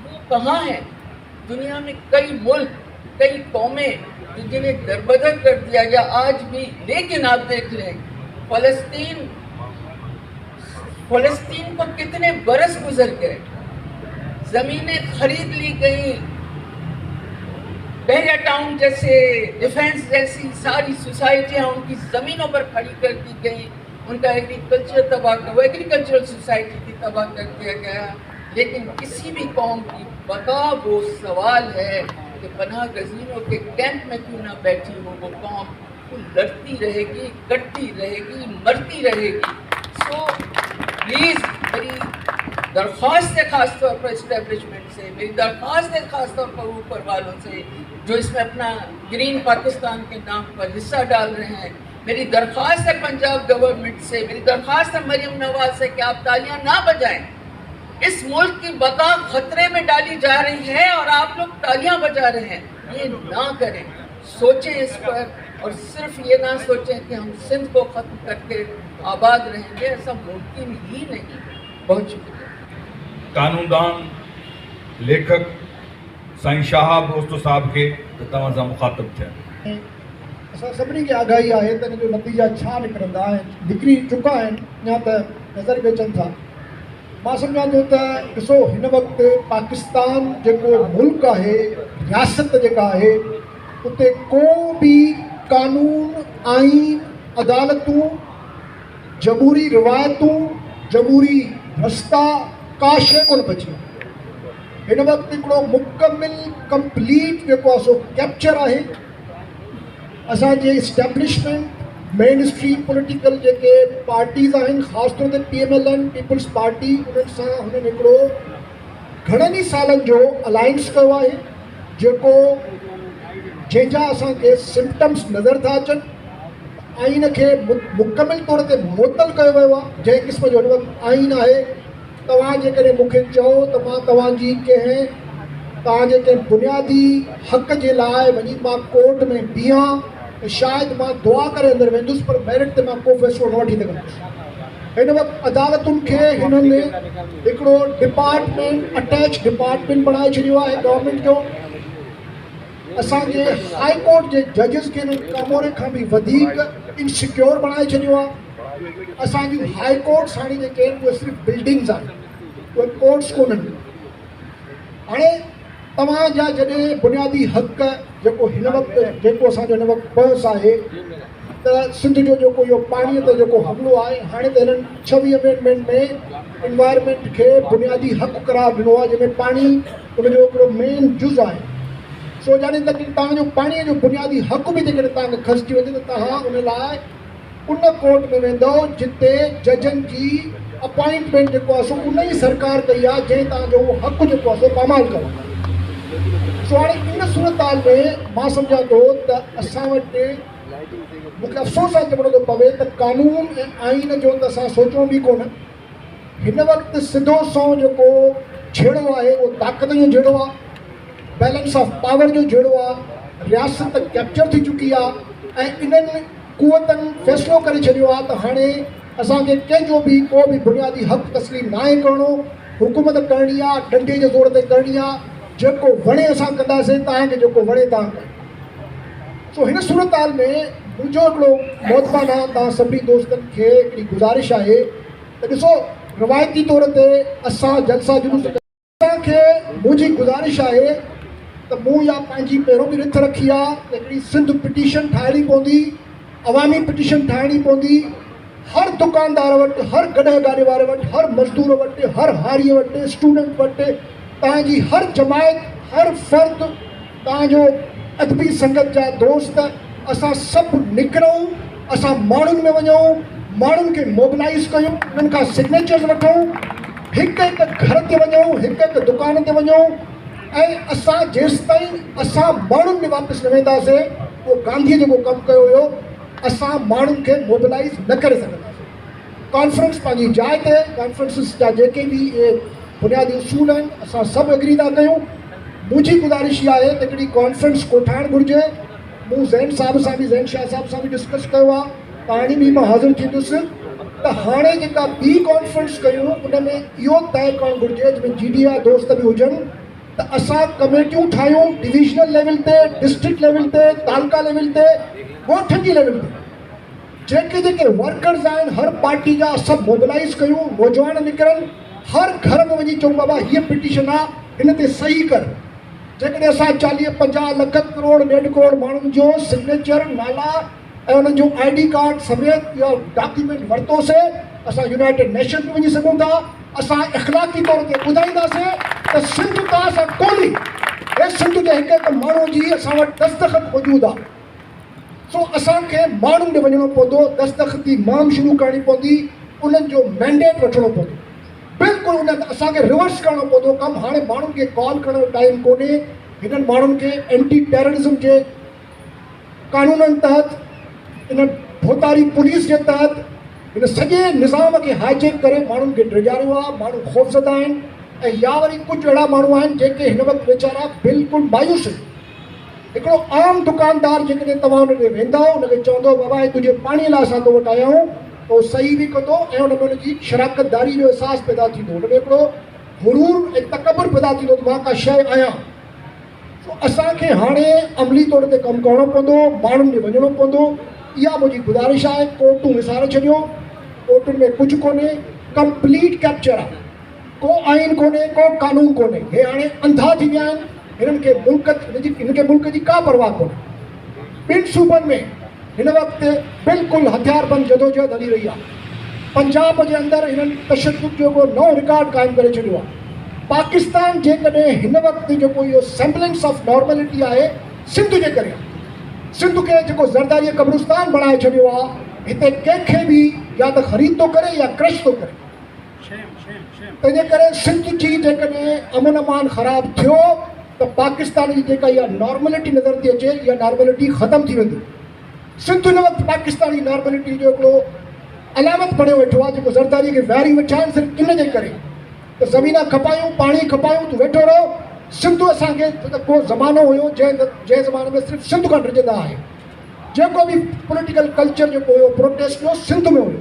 F: वो कहाँ हैं? दुनिया में कई मुल्क, कई कौमें जिन्हें दरबदर कर दिया गया आज भी। लेकिन आप देख लें फ़लस्तीन को कितने बरस गुजर गए, ज़मीनें खरीद ली गई, बहरिया टाउन जैसे, डिफेंस जैसी सारी सोसाइटियाँ उनकी ज़मीनों पर खड़ी कर दी गई, उनका एग्रीकल्चर तबाह कर, वो एग्रीकल्चरल सोसाइटी की तबाह कर दिया गया। लेकिन किसी भी कौम की बका वो सवाल है कि पनाह गज़ीनों के कैंप में क्यों ना बैठी हो वो कौम, वो लड़ती रहेगी, कटती रहेगी, मरती रहेगी। सो प्लीज़ मेरी दरख्वास्त है ख़ास तौर पर इस्टेब्लिशमेंट से, मेरी दरख्वास्त है ख़ास तौर पर ऊपर वालों से जो इसमें अपना ग्रीन पाकिस्तान के नाम पर हिस्सा डाल रहे हैं, मेरी दरख्वास्त है पंजाब गवर्नमेंट से, मेरी दरख्वास्त है मरियम नवाज से कि आप तालियां ना बजाएं। इस मुल्क की बका खतरे में डाली जा रही है और आप लोग तालियां बजा रहे हैं, ये ना करें। सोचें इस पर और सिर्फ ये ना सोचें कि हम सिंध को ख़त्म करके आबाद रहेंगे, ऐसा मुमकिन ही नहीं। बहुत शुक्रिया।
A: कानूनदान लेखक साईं शाह बोस्तो साहब के तव्हां सां मुखातिब थिया।
G: असां सभिनी खे आगाही आहे त हिन जो नतीजा छा निकिरंदा आहिनि, निकिरी चुका आहिनि या त नज़र बि अचनि था। मां सम्झां थो त ॾिसो हिन वक़्तु पाकिस्तान जेको मुल्क आहे, रियासत जेका आहे, उते को बि कानून, आइन, अदालतूं, जमहूरी रिवायतूं, जमहूरी रस्ता, का शइ कोन बची। हिन वक़्तु हिकिड़ो मुकमिल कंप्लीट जेको आहे सो कैप्चर आहे। असांजे इस्टेब्लिशमेंट, मेन स्ट्रीम पॉलिटिकल जेके पार्टीज़ आहिनि, ख़ासि तौर ते PMLN, पीपल्स पार्टी, उन्हनि सां हुननि हिकिड़ो घणनि ई सालनि जो अलायंस कयो आहे, जेको जंहिंजा असांखे सिम्पटम्स नज़र था अचनि। आइन खे मुकमिल तौर ते मुअतल कयो वियो आहे, जंहिं क़िस्म जो हिन वक़्तु आइन आहे। तव्हां जेकॾहिं मूंखे चओ त मां तव्हांजी कंहिं तव्हांजे कंहिं बुनियादी हक़ जे लाइ वञी मां कोर्ट में बीहां त शायदि मां दुआ करे अंदरि वेंदुसि, पर मेरिट ते मां को फ़ैसिलो न वठी सघंदुसि। हिन वक़्तु अदालतुनि खे हिननि हिकिड़ो डिपार्टमेंट, अटैच डिपार्टमेंट बणाए छॾियो आहे गवर्नमेंट जो। असांजे हाई कोर्ट जे जजिस खे कामोरे खां बि वधीक इनसिक्योर बणाए छॾियो आहे। असांजूं हाई कोर्ट्स हाणे जेके आहिनि उहे सिर्फ़ु बिल्डिंग्स आहिनि, उहे कोर्ट्स कोन्हनि। हाणे तव्हांजा जॾहिं बुनियादी हक़ जेको हिन वक़्तु जेको असांजो हिन वक़्तु बहस आहे त सिंध जो जेको इहो पाणीअ ते जेको हमिलो आहे, हाणे त हिननि 26 अमेंडमेंट में इन्वायरमेंट खे बुनियादी हक़ करार ॾिनो आहे, जंहिंमें पाणी उनजो हिकिड़ो मेन जुज़ आहे। सो यानी त तव्हांजो पाणीअ जो बुनियादी हक़ बि जेकॾहिं तव्हांखे खसिजी वञे त तव्हां उन लाइ उन कोर्ट में वेंदव जिते जजनि जी अपॉइंटमेंट जेको आहे सो उन ई सरकार कई आहे, जंहिं तव्हांजो उहो हक़ जेको आहे सो पामाल कयो। सो हाणे इन सूरत हाल में मां सम्झां थो त असां वटि मूंखे अफ़सोस सां चवणो थो पवे त कानून ऐं आइन जो त असां सोचूं बि कोन। हिन वक़्तु सिधो सौ जेको छेड़ो आहे उहो ताक़त जो जहिड़ो आहे, बैलेंस ऑफ पावर जो जहिड़ो आहे, रियासत कैप्चर थी चुकी आहे ऐं इन्हनि कुवतनि फ़ैसिलो करे छॾियो आहे त हाणे असांखे कंहिंजो बि को बि बुनियादी हक़ तस्लीम न आहे करिणो, हुकूमत करणी आहे डंडे जे ज़ोर ते करणी आहे, जेको वणे असां कंदासीं, तव्हांखे जेको वणे तव्हां कयो। सो हिन सूरत हाल में मुंहिंजो हिकिड़ो मोहतबाना तव्हां सभिनी दोस्तनि खे हिकिड़ी गुज़ारिश आहे त ॾिसो रिवायती तौर ते असां जलसा जुलूस असांखे मुंहिंजी गुज़ारिश आहे त मूं या पंहिंजी पहिरों बि रिथ रखी आहे त हिकिड़ी सिंध पिटीशन ठाहिणी पवंदी, अवामी पिटीशन ठाहिणी पवंदी। हर दुकानदार वटि, हर गॾे गाॾे वारे वटि, हर मज़दूर वटि, हर हारीअ वटि, स्टूडेंट वटि, तव्हांजी हर जमायत, हर फ़र्द, तव्हांजो अदबी संगत जा दोस्त, असां सभु निकिरूं, असां माण्हुनि में वञूं, माण्हुनि खे मोबिलाइज़ कयूं, उन्हनि खां सिग्नेचर्स वठूं, हिकु हिकु घर ते वञूं, हिकु हिकु दुकान ते वञूं, ऐं असां जेसि ताईं असां माण्हुनि में वापसि न वेंदासीं, उहो गांधीअ जेको कमु कयो हुयो, असां माण्हुनि खे मोबिलाइज़ न करे सघंदासीं। कॉन्फ्रेंस पंहिंजी जाइ ते, कॉन्फ्रेंसिस जा जेके बि इहे बुनियादी उसूल आहिनि, असां सभु एग्री था कयूं। मुंहिंजी गुज़ारिश इहा आहे त हिकिड़ी कॉन्फ्रेंस कोठाइणु घुरिजे। मूं ज़ैन साहिब सां बि, ज़ैन शाह साहिब सां बि डिस्कस कयो आहे, पाणी बि मां हाज़िर थींदुसि त हाणे जेका ॿी कॉन्फ्रेंस कयूं उन में इहो तइ करणु घुरिजे, जंहिंमें GDA दोस्त बि हुजनि, त असां कमेटियूं ठाहियूं डिविजनल लेवल ते, डिस्ट्रिक्ट लेवल ते, तालुका लेवल ते, ॻोठनि जी लेवल ते। जेके जेके वर्कर्स आहिनि हर पार्टी जा सभु मोबिलाइज़ कयूं, नौजवान निकिरनि, हर घर में वञी चऊं बाबा हीअ पिटीशन आहे, हिन ते सही कर। जेकॾहिं असां 40-50 लख करोड़ 1.5 करोड़ माण्हुनि जो सिग्नेचर, नाला ऐं उन्हनि जो ID कार्ड समेत इहो डॉक्यूमेंट वरितोसीं, असां यूनाइटेड नेशन में वञी सघूं था। असां इख़लाक़ी तौर ते ॿुधाईंदासीं त सिंध तव्हां सां कोन्हे, हे सिंध जे हिकु हिकु माण्हू जी असां वटि दस्तख़त मौजूदु आहे। सो असांखे माण्हुनि ॾे वञिणो पवंदो, दस्तख़ती मुहिम शुरू करणी पवंदी, उन्हनि जो मैंडेट वठिणो पवंदो। बिल्कुलु उन असांखे रिवर्स करणो पवंदो कमु। हाणे माण्हुनि खे कॉल करण जो टाइम कोन्हे। हिननि माण्हुनि खे एंटी टेररिज़म जे कानूननि तहत, इन भोतारी पुलिस जे तहत, हिन सॼे निज़ाम खे हाईजेक करे माण्हुनि खे ड्रिजारियो आहे। माण्हू ख़ौफ़ज़दा आहिनि ऐं या वरी कुझु अहिड़ा माण्हू आहिनि जेके हिन वक़्तु वीचारा बिल्कुलु मायूस आहिनि। हिकिड़ो आम दुकानदार जेकॾहिं तव्हां हुन ॾे वेंदा, हुनखे चवंदो बाबा हे तुंहिंजे पाणीअ लाइ असां तो वटि आया आहियूं, त उहो सही बि कंदो ऐं हुन में हुनजी शराकतदारी जो अहसासु पैदा थींदो, हुन में हिकिड़ो गुरूर ऐं तकबर पैदा थींदो त मां का शइ आहियां। असांखे हाणे अमली तौर ते कमु करणो पवंदो, माण्हुनि ॾे वञिणो पवंदो। इहा मुंहिंजी गुज़ारिश आहे। कोर्टूं विसारे छॾियो, कोर्टुनि में कुझु कोन्हे, कंप्लीट कैप्चर आहे, को आइन कोन्हे, को कानून कोन्हे। हे हाणे अंधा थी विया आहिनि, हिननि खे मुल्क जी का परवाह कोन्हे। ॿिनि सूबनि में हिन वक़्तु बिल्कुलु हथियारबंद जदोजहद हली रही आहे। पंजाब जे अंदरि हिननि तशद्दुद जो को नओं रिकॉर्ड क़ाइमु करे छॾियो आहे। पाकिस्तान जेकॾहिं हिन वक़्तु जेको इहो सेम्पलेंस ऑफ नॉर्मेलिटी आहे, सिंध जे करे, सिंध खे जेको ज़रदारी कब्रिस्तान बणाए छॾियो आहे, हिते कंहिंखे बि या त ख़रीद थो करे या क्रश थो करे। तंहिंजे करे सिंध जी जेकॾहिं अमन अमान ख़राबु थियो त पाकिस्तान जी जेका इहा नॉर्मेलिटी नज़र थी अचे, इहा नॉर्मेलिटी ख़तमु थी वेंदी। सिंध हिन वक़्तु पाकिस्तानी नॉर्मेलिटी जो हिकिड़ो अलामत बणियो वेठो आहे, जेको ज़रदारी खे विहारी वेठा आहिनि सिर्फ़ु इन जे करे त ज़मीन खपायूं, पाणी खपायूं, तूं वेठो रहो। सिंध असांखे को ज़मानो हुयो जंहिं ज़माने में सिर्फ़ु सिंध खां डिॼंदा आहे। जेको बि पॉलिटिकल कल्चर जेको हुयो प्रोटेस्ट जो सिंध में हुयो।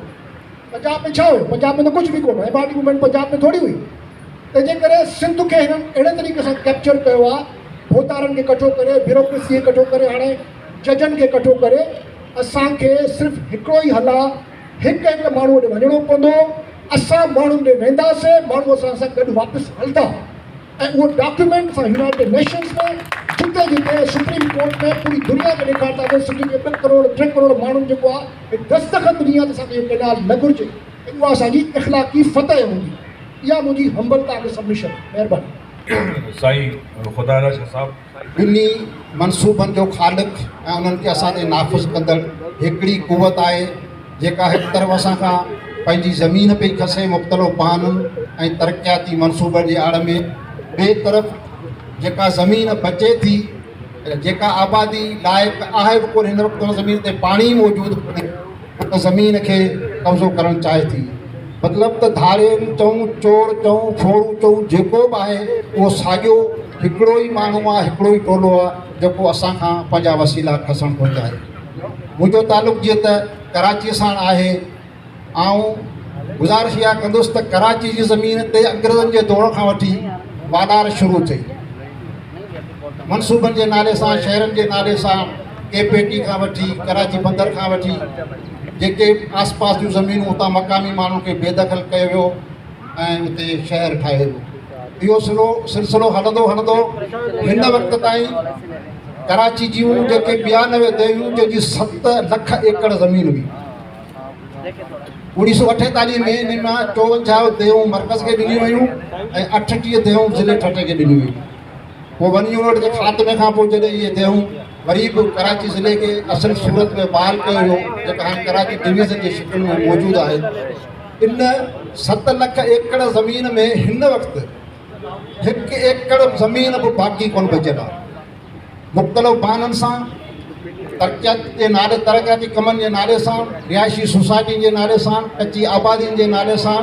G: पंजाब में छा हुयो? पंजाब में त कुझु बि कोन हुयो। एबाडी मूवमेंट पंजाब में थोरी हुई। तंहिंजे करे सिंध खे हिननि अहिड़े तरीक़े सां कैप्चर कयो आहे, भोतारनि खे इकठो करे, ब्यूरोक्रेसी खे इकठो करे, हाणे जजनि खे इकठो करे। असांखे सिर्फ़ु हिकिड़ो ई हल आहे, हिकु हिकु माण्हू ॾे वञिणो पवंदो। असां माण्हुनि ॾे वेंदासीं, माण्हू असां सां गॾु वापसि हलंदा ऐं उहो डॉक्यूमेंट असां यूनाइटेड नेशंस में, जिते जिते सुप्रीम कोर्ट में पूरी दुनिया खे ॾेखारींदासीं। सिंध जे 2 करोड़ 3 करोड़ माण्हुनि जेको आहे दस्तख़त ॾिनी आहे त असांखे इहो कैनाल न घुरिजे। उहा असांजी इख़लाक़ी फतह हूंदी। इहा मुंहिंजी हम्बलता खे सबमिशन। महिरबानी।
A: साईं ख़ुदा शाह साहब
H: ॿिन्ही मनसूबनि जो ख़ालिक़ ऐं उन्हनि खे असां ते नाफ़िज़ कंदड़ हिकिड़ी क़ुवत आहे, जेका हिकु तरफ़ असां खां पंहिंजी ज़मीन पई खसे मुख़्तलिफ़ बहाननि ऐं तरक़ियाती मनसूबनि जे आड़ में, ॿिए तरफ़ जेका ज़मीन बचे थी, जेका आबादी लाइक़ु आहे बि कोन, हिन वक़्तु उन ज़मीन ते पाणी मौजूदु कोन्हे, उन ज़मीन खे कब्ज़ो करणु चाहे थी। मतिलबु त धाड़ियुनि चऊं, चोर चऊं, फोड़ू चऊं, जेको बि आहे उहो साॻियो हिकिड़ो ई माण्हू आहे, हिकिड़ो ई टोलो आहे जेको असां खां पंहिंजा वसीला खसणु थो चाहे। मुंहिंजो तालुक़ु जीअं त कराचीअ सां आहे, ऐं गुज़ारिश इहा कंदुसि त कराची जी ज़मीन ते अंग्रेज़नि जे दौर खां वठी वाधार शुरू थिए, मनसूबनि जे नाले सां, शहरनि जे नाले सां, KPT खां वठी, कराची बंदर खां वठी, जेके आस पास जूं ज़मीनूं उतां मक़ामी माण्हुनि खे बेदख़ल कयो वियो, ऐं उते शहर ठाहियो वियो। इहो सिलसिलो हलंदो हलंदो हिन वक़्त ताईं कराची जूं जेके 92 देवियूं जंहिंजी 7 लख एकड़ ज़मीन हुई, 1948 में इन मां 54 देवूं मर्कज़ खे ॾिनियूं हुयूं ऐं 38 देवूं ज़िले ठटे खे ॾिनियूं हुयूं। पोइ वनी यूनिट जे ख़ात्मे खां पोइ जॾहिं इहे देवूं वरी बि कराची ज़िले खे असुल सूरत में बहाल कयो वियो, जेका हाणे कराची डिवीज़न जी शिकिल में मौजूदु आहे। इन 7 लख एकड़ ज़मीन में हिन वक़्तु 1 एकड़ ज़मीन बि बाक़ी कोन बचियल आहे। मुख़्तलिफ़ बहाननि सां तरक़ियाती कमनि जे नाले सां, रिहाइशी सोसाइटियुनि जे नाले सां, कची आबादियुनि जे नाले सां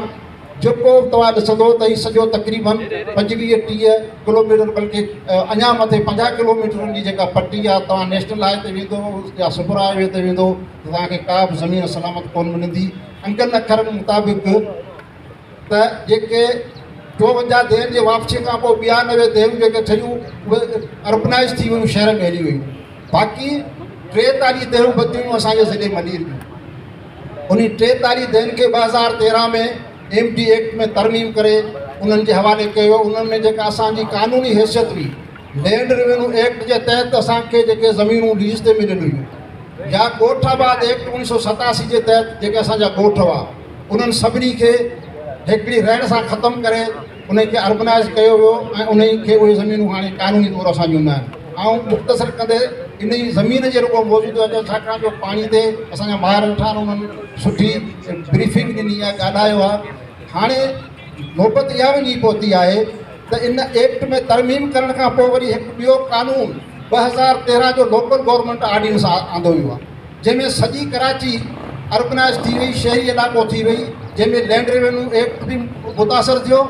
H: जेको तव्हां ॾिसंदो त हीउ सॼो तक़रीबन 25-30 किलोमीटर, बल्कि अञा मथे 50 किलोमीटरनि जी जेका पट्टी आहे, तव्हां नेशनल हाईवे ते वेंदो या सुपर हाईवे ते वेंदो त तव्हांखे का बि ज़मीन सलामत कोन मिलंदी। अंगनि अखरनि मुताबिक़ त जेके 52 देहनि जे वापसी खां पोइ 92 देहूं जेके ठहियूं उहे अर्बनाइज़ थी वियूं, शहर में हली वियूं। बाक़ी 43 देहूं बचियूं असांजे ज़िले मलीर में। उन 43 देहनि खे 2013 में MD एक्ट में तरमीम करे उन्हनि जे हवाले कयो। उन्हनि में जेका असांजी कानूनी हैसियत हुई, लैंड रेवेन्यू एक्ट जे तहत असांखे जेके ज़मीनूं लीज़ ते मिलियल हुयूं, या ॻोठाबाद एक्ट 1987 जे तहत जेके असांजा ॻोठ हुआ, उन्हनि सभिनी खे हिकिड़ी रहण सां ख़तमु करे उनखे अर्बनाइज़ कयो वियो ऐं उनखे उहे ज़मीनूं हाणे कानूनी तौर सां ॾियूं आहिनि। ऐं मुख़्तसर कंदे इन जी ज़मीन जे रुॻो मौजूदु आहे, छाकाणि जो पाणी ते असांजा माहिर वेठा आहिनि, उन्हनि सुठी ब्रीफिंग ॾिनी आहे, ॻाल्हायो आहे। हाणे नौबत इहा वञी पहुती आहे त इन एक्ट में तरमीम करण खां पोइ वरी हिकु ॿियो कानून 2013 जो लोकल गवर्नमेंट ऑर्डिनेंस आंदो वियो आहे, जंहिंमें सॼी कराची अर्बनाइज़ थी वई, शहरी इलाइक़ो थी वई, जंहिंमें लैंड रेवेन्यू एक्ट बि मुतासिर थियो,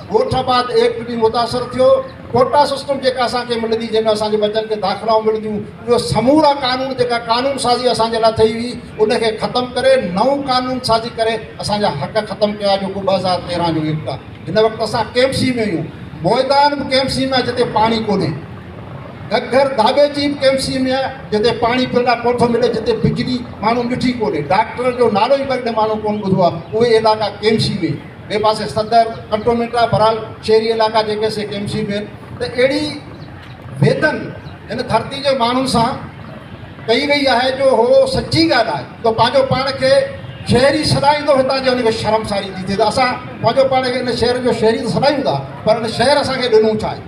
H: ॻोठाबाद एक्ट बि मुतासिर थियो, कोटा सिस्टम जेका असांखे मिलंदी, जंहिंमें असांजे बचनि खे दाख़िलाऊं मिलंदियूं, उहो समूरा कानून जेका कानून साज़ी असांजे लाइ ठही हुई, उनखे ख़तमु करे नओं कानून साज़ी करे असांजा हक़ ख़तमु कया, जेको 2013 जो एक्ट आहे। हिन वक़्तु असां KMC में आहियूं, मोइदान बि KMC में आहे जिते पाणी कोन्हे, घर दाबे जी बि KMC में आहे जिते पाणी पिणु कोठो मिले, जिते बिजली माण्हू ॾिठी कोन्हे, डॉक्टर जो नालो ई पर माण्हू कोन ॿुधो आहे, उहे इलाइक़ा KMC में। ॿिए पासे सदर कंटोनमेंट आहे, बहरहाल शहरी इलाइक़ा जेके से KMC में। त अहिड़ी वेदन हिन धरती जे माण्हुनि सां कई वई आहे जो हो सची ॻाल्हि आहे। त पंहिंजो पाण खे शहरी सॾाईंदो हितां जो हुनखे शर्मसारी थी थिए। त असां पंहिंजो पाण खे हिन शहर जो शहरी त सॾायूं था, पर हिन शहर असांखे ॾिनो छा आहे।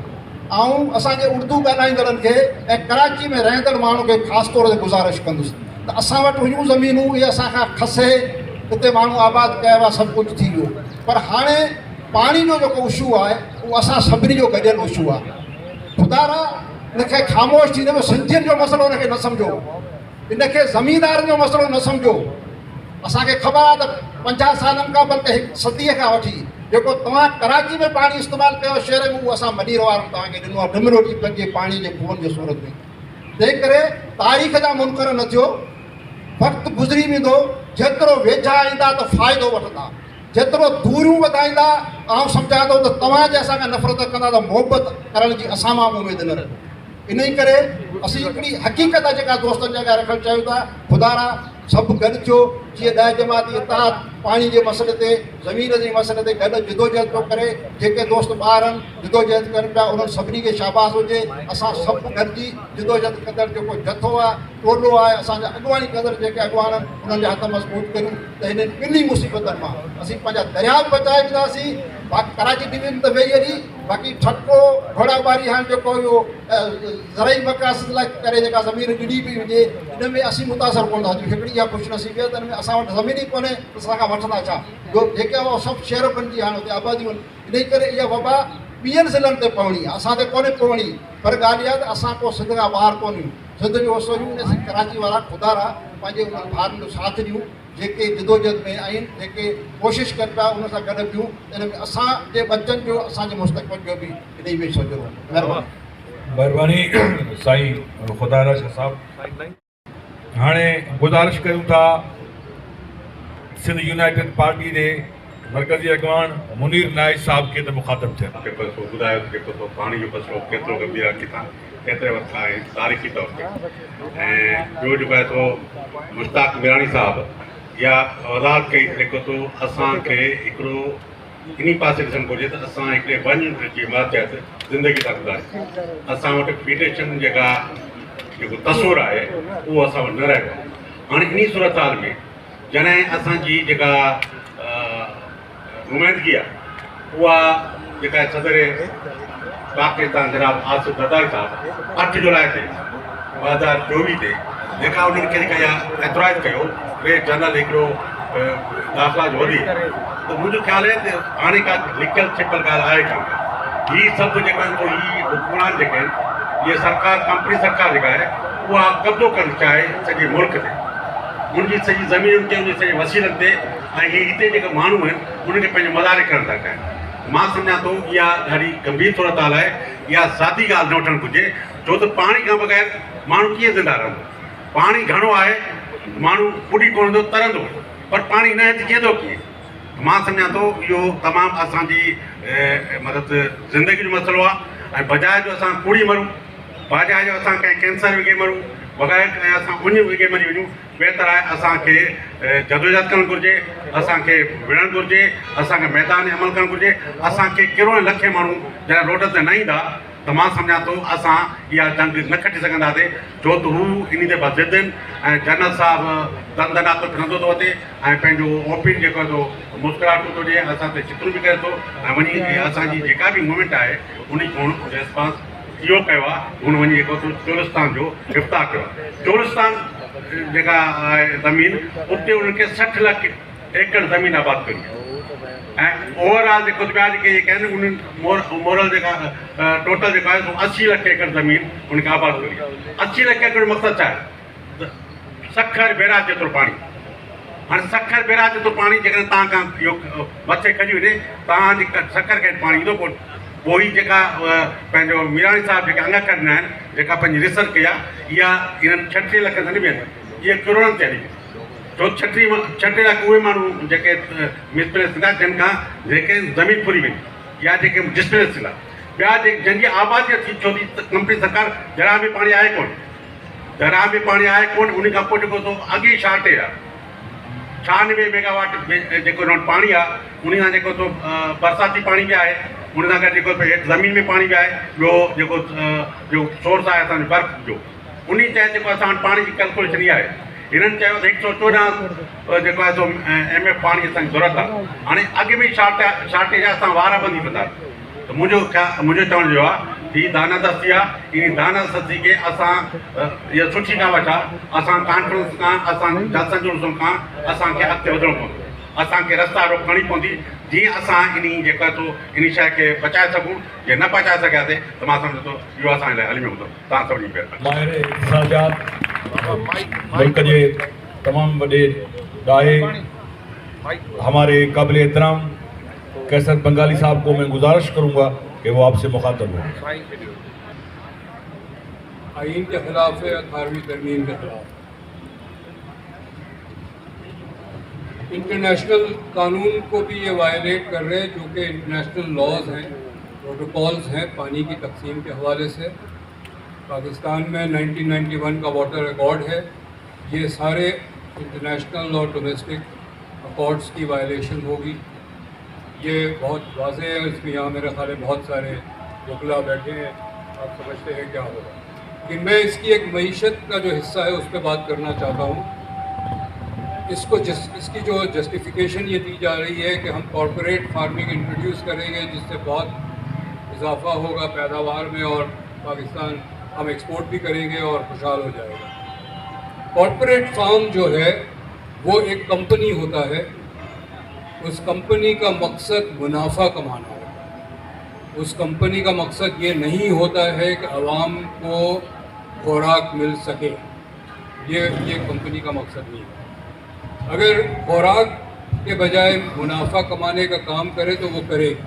H: ऐं असांजे उर्दू ॻाल्हाईंदड़नि खे ऐं कराची में रहंदड़ माण्हू खे ख़ासि तौर ते गुज़ारिश कंदुसि त असां वटि हुयूं ज़मीनूं, इहे असांखां खसे, हिते माण्हू आबाद कयो आहे, सभु कुझु थी वियो, पर हाणे पाणी जो जेको इशू आहे उहो असां सभिनी जो गॾियल इशू आहे। ख़ुदारा हिनखे ख़ामोश थी वियो, सिंधियुनि जो मसइलो हिनखे न सम्झो, हिनखे ज़मीनदारनि जो मसइलो न सम्झो। असांखे ख़बर आहे त 50 सालनि खां, बल्कि 1 सदीअ खां वठी जेको तव्हां कराची में पाणी इस्तेमालु कयो शहर में, उहो असां मनीर वारनि तव्हांखे ॾिनो आहे, डिमरोटी पंहिंजे पाणी जे खूहनि जे सूरत में। तंहिं करे तारीख़ जा मुनकर न थियो, वक़्तु गुज़री वेंदो, जेतिरो वेझा ईंदा त फ़ाइदो वठंदा, जेतिरो दूरियूं वधाईंदा, आउं सम्झां थो त तव्हांजे असांखां नफ़रत कंदा त मुहबत करण जी असां मां उमेदु न रहे। इन ई करे असीं हिकिड़ी हक़ीक़त जेका दोस्तनि जॻह रखणु चाहियूं था, ख़ुदारा सभु गॾु थियो, जीअं 10 जमाती इत्तेहाद पाणी जे मसइले ते, ज़मीन जे मसइले ते गॾु जिदोजहद पियो करे, जेके दोस्त ॿार आहिनि जिदोजहद कनि पिया, उन्हनि सभिनी खे शाबाश हुजे। असां सभु गॾिजी जिदोजहद कंदड़ जेको जथो आहे, टोलो आहे, असांजा अॻुवाणी कंदड़ जेके अॻुवान आहिनि, उन्हनि जा हथ मज़बूत करियूं त हिननि ॿिन्ही मुसीबतनि मां असीं पंहिंजा दरिया बि बचाए वेंदासीं। बाक़ी कराची डिवीज़न त वेई हली, बाक़ी ठटको घोड़ाबारी हाणे जेको इहो ज़रई मक़ासद लाइ करे जेका ज़मीन ॾिनी पई हुजे, हिन में असीं मुतासिर कोन था थियूं। हिकिड़ी इहा ख़ुशनसीबी आहे त हिन में असां वटि ज़मीन ई कोन्हे, त असांखां वठंदा छा, जो जेके उहो सभु शहर बणिजी हाणे हुते आबादियूं आहिनि। इन करे इहा वबा ॿियनि ज़िलनि ते पवणी आहे, असां ते कोन्हे पवणी। पर ॻाल्हि इहा त असां को सिंध खां ॿाहिरि कोन आहियूं, सिंध जो हिसो आहियूं। असीं कराची वारा ख़ुदारा पंहिंजे उन्हनि भाउरनि जो साथ ॾियूं जेके जिदोजहद में आहिनि, जेके कोशिशि कनि पिया, उन सां गॾु ॿियूं। इन में असांजे बचनि जो, असांजे मुस्तक़बिल जो बि इन में सोचियो।
A: महिरबानी साईं ख़ुदा शाह साहब। हाणे गुज़ारिश कयूं था सिंध यूनाइटेड पार्टी जे मरकज़ी अॻवान मुनीर नाइज साहब खे त मुखातिब थियनि।
I: बसि ॿुधायो जेको तो पाणी जो मसइलो केतिरो गंभीर आहे, किथां केतिरे वक़्तु आहे तारीख़ी तौर ते। ऐं ॿियो जेको आहे तो मुश्ताक मीरानी साहब इहा वज़ाहत कई जेको तो असांखे हिकिड़ो इन पासे ॾिसणु घुरिजे त असां हिकिड़े वन जी मातहत ज़िंदगी था गुज़ारियूं। असां वटि पीडिएशन जेको तसुर आहे उहो असां वटि न रहियो आहे। हाणे इन सूरत हाल में जॾहिं असांजी जेका नुमाइंदगी आहे उहा जेका सदर पाकिस्तान जनाब आसिफ ज़रदारी साहब 8 जुलाई ते 2024 ते जेका उन्हनि खे जेका एतराज़ कयो वे जनरल हिकिड़ो दाख़िला जो वधी त मुंहिंजो ख़्यालु आहे त हाणे का लिखियल छिपियल ॻाल्हि आहे कान। हीअ सभु जेका आहिनि हीअ हुकमरान जेके आहिनि इहे सरकार कंपनी सरकार जेका आहे उहा कब्ज़ो करणु चाहे सॼे मुल्क ते, उनजी सॼी ज़मीनुनि ते, उनजे सॼे वसीलनि ते, ऐं हीअ हिते जेके माण्हू आहिनि उन्हनि खे पंहिंजो मदारे करणु था चाहिनि। मां सम्झां थो इहा ॾाढी गंभीर सूरत हाल आहे। इहा ज़ाती ॻाल्हि न वठणु घुरिजे, छो त पाणी खां बग़ैर माण्हू कीअं ज़िंदा रहंदो। पाणी घणो आहे, माण्हू पुॼी कोन्हंदो, तरंदो, पर पाणी न अची कीअं थो कीअं। मां सम्झां थो इहो तमामु असांजी मतिलबु ज़िंदगी जो मसइलो आहे। ऐं बजाए जो असां कूड़ी मरूं, बजाए जो असां कंहिं कैंसर विघे मरूं, बग़ैर कंहिं असां उञ विघे मरी वञूं, बहितर आहे असांखे जदोजहद करणु घुरिजे, असांखे विढ़णु घुरिजे, असांखे मैदान में अमल करणु घुरिजे। असांखे करोड़नि लखे माण्हू जॾहिं रोड ते न ईंदा त मां सम्झां थो असां इहा जंग न खटी सघंदासीं, छो त हू इन ते बज़िद आहिनि। ऐं जनरल साहिबु दंद नातो फिरंदो थो अचे ऐं पंहिंजो ओपिन जेको थो मुस्कुराहट थो ॾिए, असां ते चित्र बि करे थो, ऐं वञी असांजी जेका बि मूवमेंट आहे उन जो रिस्पॉन्स इहो कयो आहे। हुन वञी जेको चोलिस्तान जो इफ़्ताह कयो आहे। चोलिस्तान जेका आहे ज़मीन, उते उन्हनि खे 60 लाख एकड़ ज़मीन आबाद करी आहे। ऐं ओवरऑल जेको ॿिया जेके आहिनि उन्हनि मोरल जेका टोटल जेको आहे 80 लाख एकड़ ज़मीन उनखे आबाद करी आहे। 80 लाख एकड़ मक़सदु छा आहे? सखर बैराज जेतिरो पाणी। हाणे सखर बैराज जेतिरो पाणी जेकॾहिं तव्हां खां इहो मथे खजी वञे, तव्हांजी सखर खे पाणी ईंदो कोन। पोइ ही जेका पंहिंजो मीराणी साहिबु जेका अंग कढंदा आहिनि, जेका पंहिंजी रिसर्च कई आहे, इहा इन्हनि 36 लख न वेंदी, इहे करोड़नि ते हली। छो 36 लाख उहे माण्हू जेके मिसप्लेस थींदा जिन खां जेके ज़मीन फुरी वेंदी या जेके डिस्प्लेस थींदा, ॿिया जंहिंजी आबादी थी, छो की कंपनी सरकार जरा बि पाणी आहे कोन, जरा बि पाणी आहे कोन। उन खां पोइ जेको अॻे शार्टेज आहे 96 मेगावाट जेको पाणी आहे, उन सां जेको बरसाती पाणी बि आहे, उन सां गॾु जेको ज़मीन में पाणी बि आहे। ॿियो जेको सोर्स आहे असांजो बर्फ़ जो, उन चए जेको असां वटि पाणी जी कैलकुलेशन इहा आहे। हिननि चयो त 114 जेको आहे MF पाणी असांजी ज़रूरत आहे। हाणे अॻु में शार्टेज आहे, असां वारा बंदी कंदा। त मुंहिंजो चवण जो आहे हीअ दानादस्ती आहे। इन दानादस्ती खे असां इहा सुठी ॻाल्हि आहे, असां कॉन्फ्रेंस खां, असां जलसनि जो खां असांखे अॻिते वधिणो पवंदो, असांखे रस्ता रोक खणी पवंदी, जीअं असां इन जेका इन शइ खे बचाए सघूं। जे न बचाए सघियासीं त मां सम्झो थो इहो असांजे लाइ हली हूंदो। तव्हां सभिनी खे
A: माहिर इख़्तिसाजात मुल्क के तमाम बड़े दाए हमारे काबिल एहतराम कैसर बंगाली साहब को मैं गुजारिश करूंगा कि वो आपसे मुखातब हो।
J: आइन के खिलाफ है, 18वीं तरमीम के खिलाफ, इंटरनेशनल कानून को भी ये वायलेट कर रहे हैं, जो कि इंटरनेशनल लॉज हैं, प्रोटोकॉल्स हैं पानी की तकसीम के हवाले से। पाकिस्तान में 1991 का वाटर रिकॉर्ड है। ये सारे इंटरनेशनल और डोमेस्टिक अकॉर्ड्स की वायलेशन होगी, ये बहुत वाज़ेह है। इसमें यहाँ मेरे ख्याल में बहुत सारे वकला बैठे हैं, आप समझते हैं क्या होगा। लेकिन मैं इसकी एक मईशत का जो हिस्सा है उस पर बात करना चाहता हूँ। इसकी जो जस्टिफिकेशन ये दी जा रही है कि हम कॉरपोरेट फार्मिंग इंट्रोड्यूस करेंगे, जिससे बहुत इजाफा होगा पैदावार में और पाकिस्तान हम एक्सपोर्ट भी करेंगे और खुशहाल हो जाएगा। कॉरपोरेट फार्म जो है वो एक कंपनी होता है, उस कंपनी का मकसद मुनाफा कमाना होता है। उस कंपनी का मकसद ये नहीं होता है कि आवाम को खुराक मिल सके, ये कंपनी का मकसद नहीं है। अगर खुराक के बजाय मुनाफा कमाने का काम करे तो वो करेगी।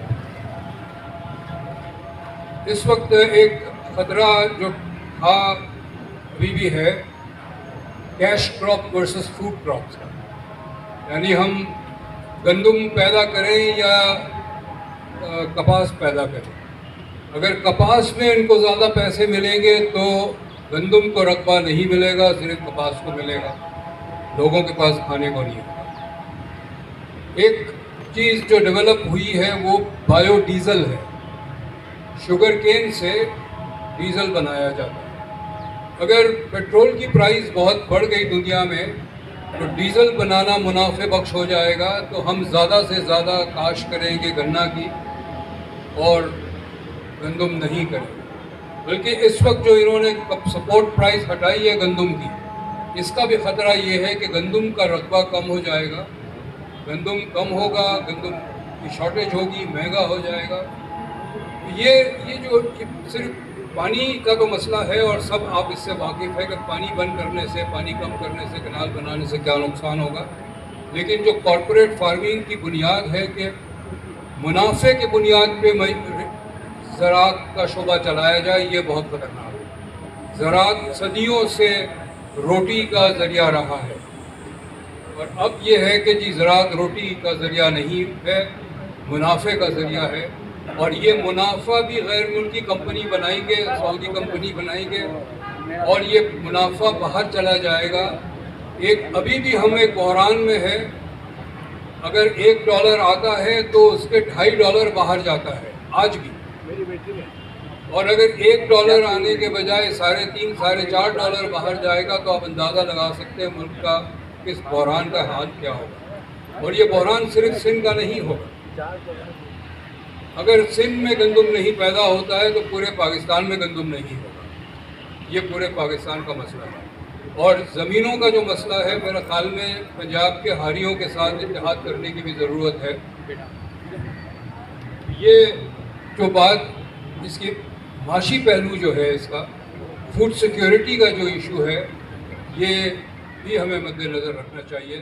J: इस वक्त एक ख़तरा जो था अभी भी है cash crop versus food crops का, यानी हम गंदम पैदा करें या कपास पैदा करें। अगर कपास में इनको ज़्यादा पैसे मिलेंगे तो गंदम को रकबा नहीं मिलेगा, सिर्फ कपास को मिलेगा, लोगों के पास खाने को नहीं होगा। एक चीज़ जो डेवलप हुई है वो बायो डीज़ल है। शुगर केन से डीज़ल बनाया जाता है। अगर पेट्रोल की प्राइस बहुत बढ़ गई दुनिया में तो डीज़ल बनाना मुनाफे बख्श हो जाएगा, तो हम ज़्यादा से ज़्यादा काश्त करेंगे गन्ना की और गंदम नहीं करेंगे। बल्कि इस वक्त जो इन्होंने सपोर्ट प्राइस हटाई है गंदम की, इसका भी ख़तरा ये है कि गंदम का रकबा कम हो जाएगा, गंदम कम होगा, गंदम की शॉर्टेज होगी, महंगा हो जाएगा। ये जो सिर्फ पानी का तो मसला है और सब आप इससे वाकिफ़ है कि पानी बंद करने से, पानी कम करने से, कैनाल बनाने से क्या नुकसान होगा। लेकिन जो कॉरपोरेट फार्मिंग की बुनियाद है कि मुनाफे की बुनियाद पे ज़राअत का शोबा चलाया जाए, ये बहुत ख़तरनाक है। ज़राअत सदियों से रोटी का ज़रिया रहा है और अब ये है कि जी ज़राअत रोटी का ज़रिया नहीं है, मुनाफे का ज़रिया है। और ये मुनाफा भी गैर मुल्की कंपनी बनाएंगे, सऊदी कंपनी बनाएंगे और ये मुनाफा बाहर चला जाएगा। अभी भी हम एक बहरान में है। अगर $1 आता है तो उसके $2.5 बाहर जाता है आज भी, और अगर $1 आने के बजाय $3.5 $4 बाहर जाएगा तो आप अंदाज़ा लगा सकते हैं मुल्क का इस बहरान का हाल क्या होगा। और ये बहरान सिर्फ सिंध का नहीं होगा। अगर सिंध में गंदम नहीं पैदा होता है तो पूरे पाकिस्तान में गंदम नहीं होगा। ये पूरे पाकिस्तान का मसला है। और ज़मीनों का जो मसला है, मेरा ख्याल में पंजाब के हारियों के साथ इत्तेहाद करने की भी ज़रूरत है। ये जो बात, इसकी माशी पहलू जो है, इसका फूड सिक्योरिटी का जो इशू है, ये भी हमें मद्देनज़र रखना चाहिए।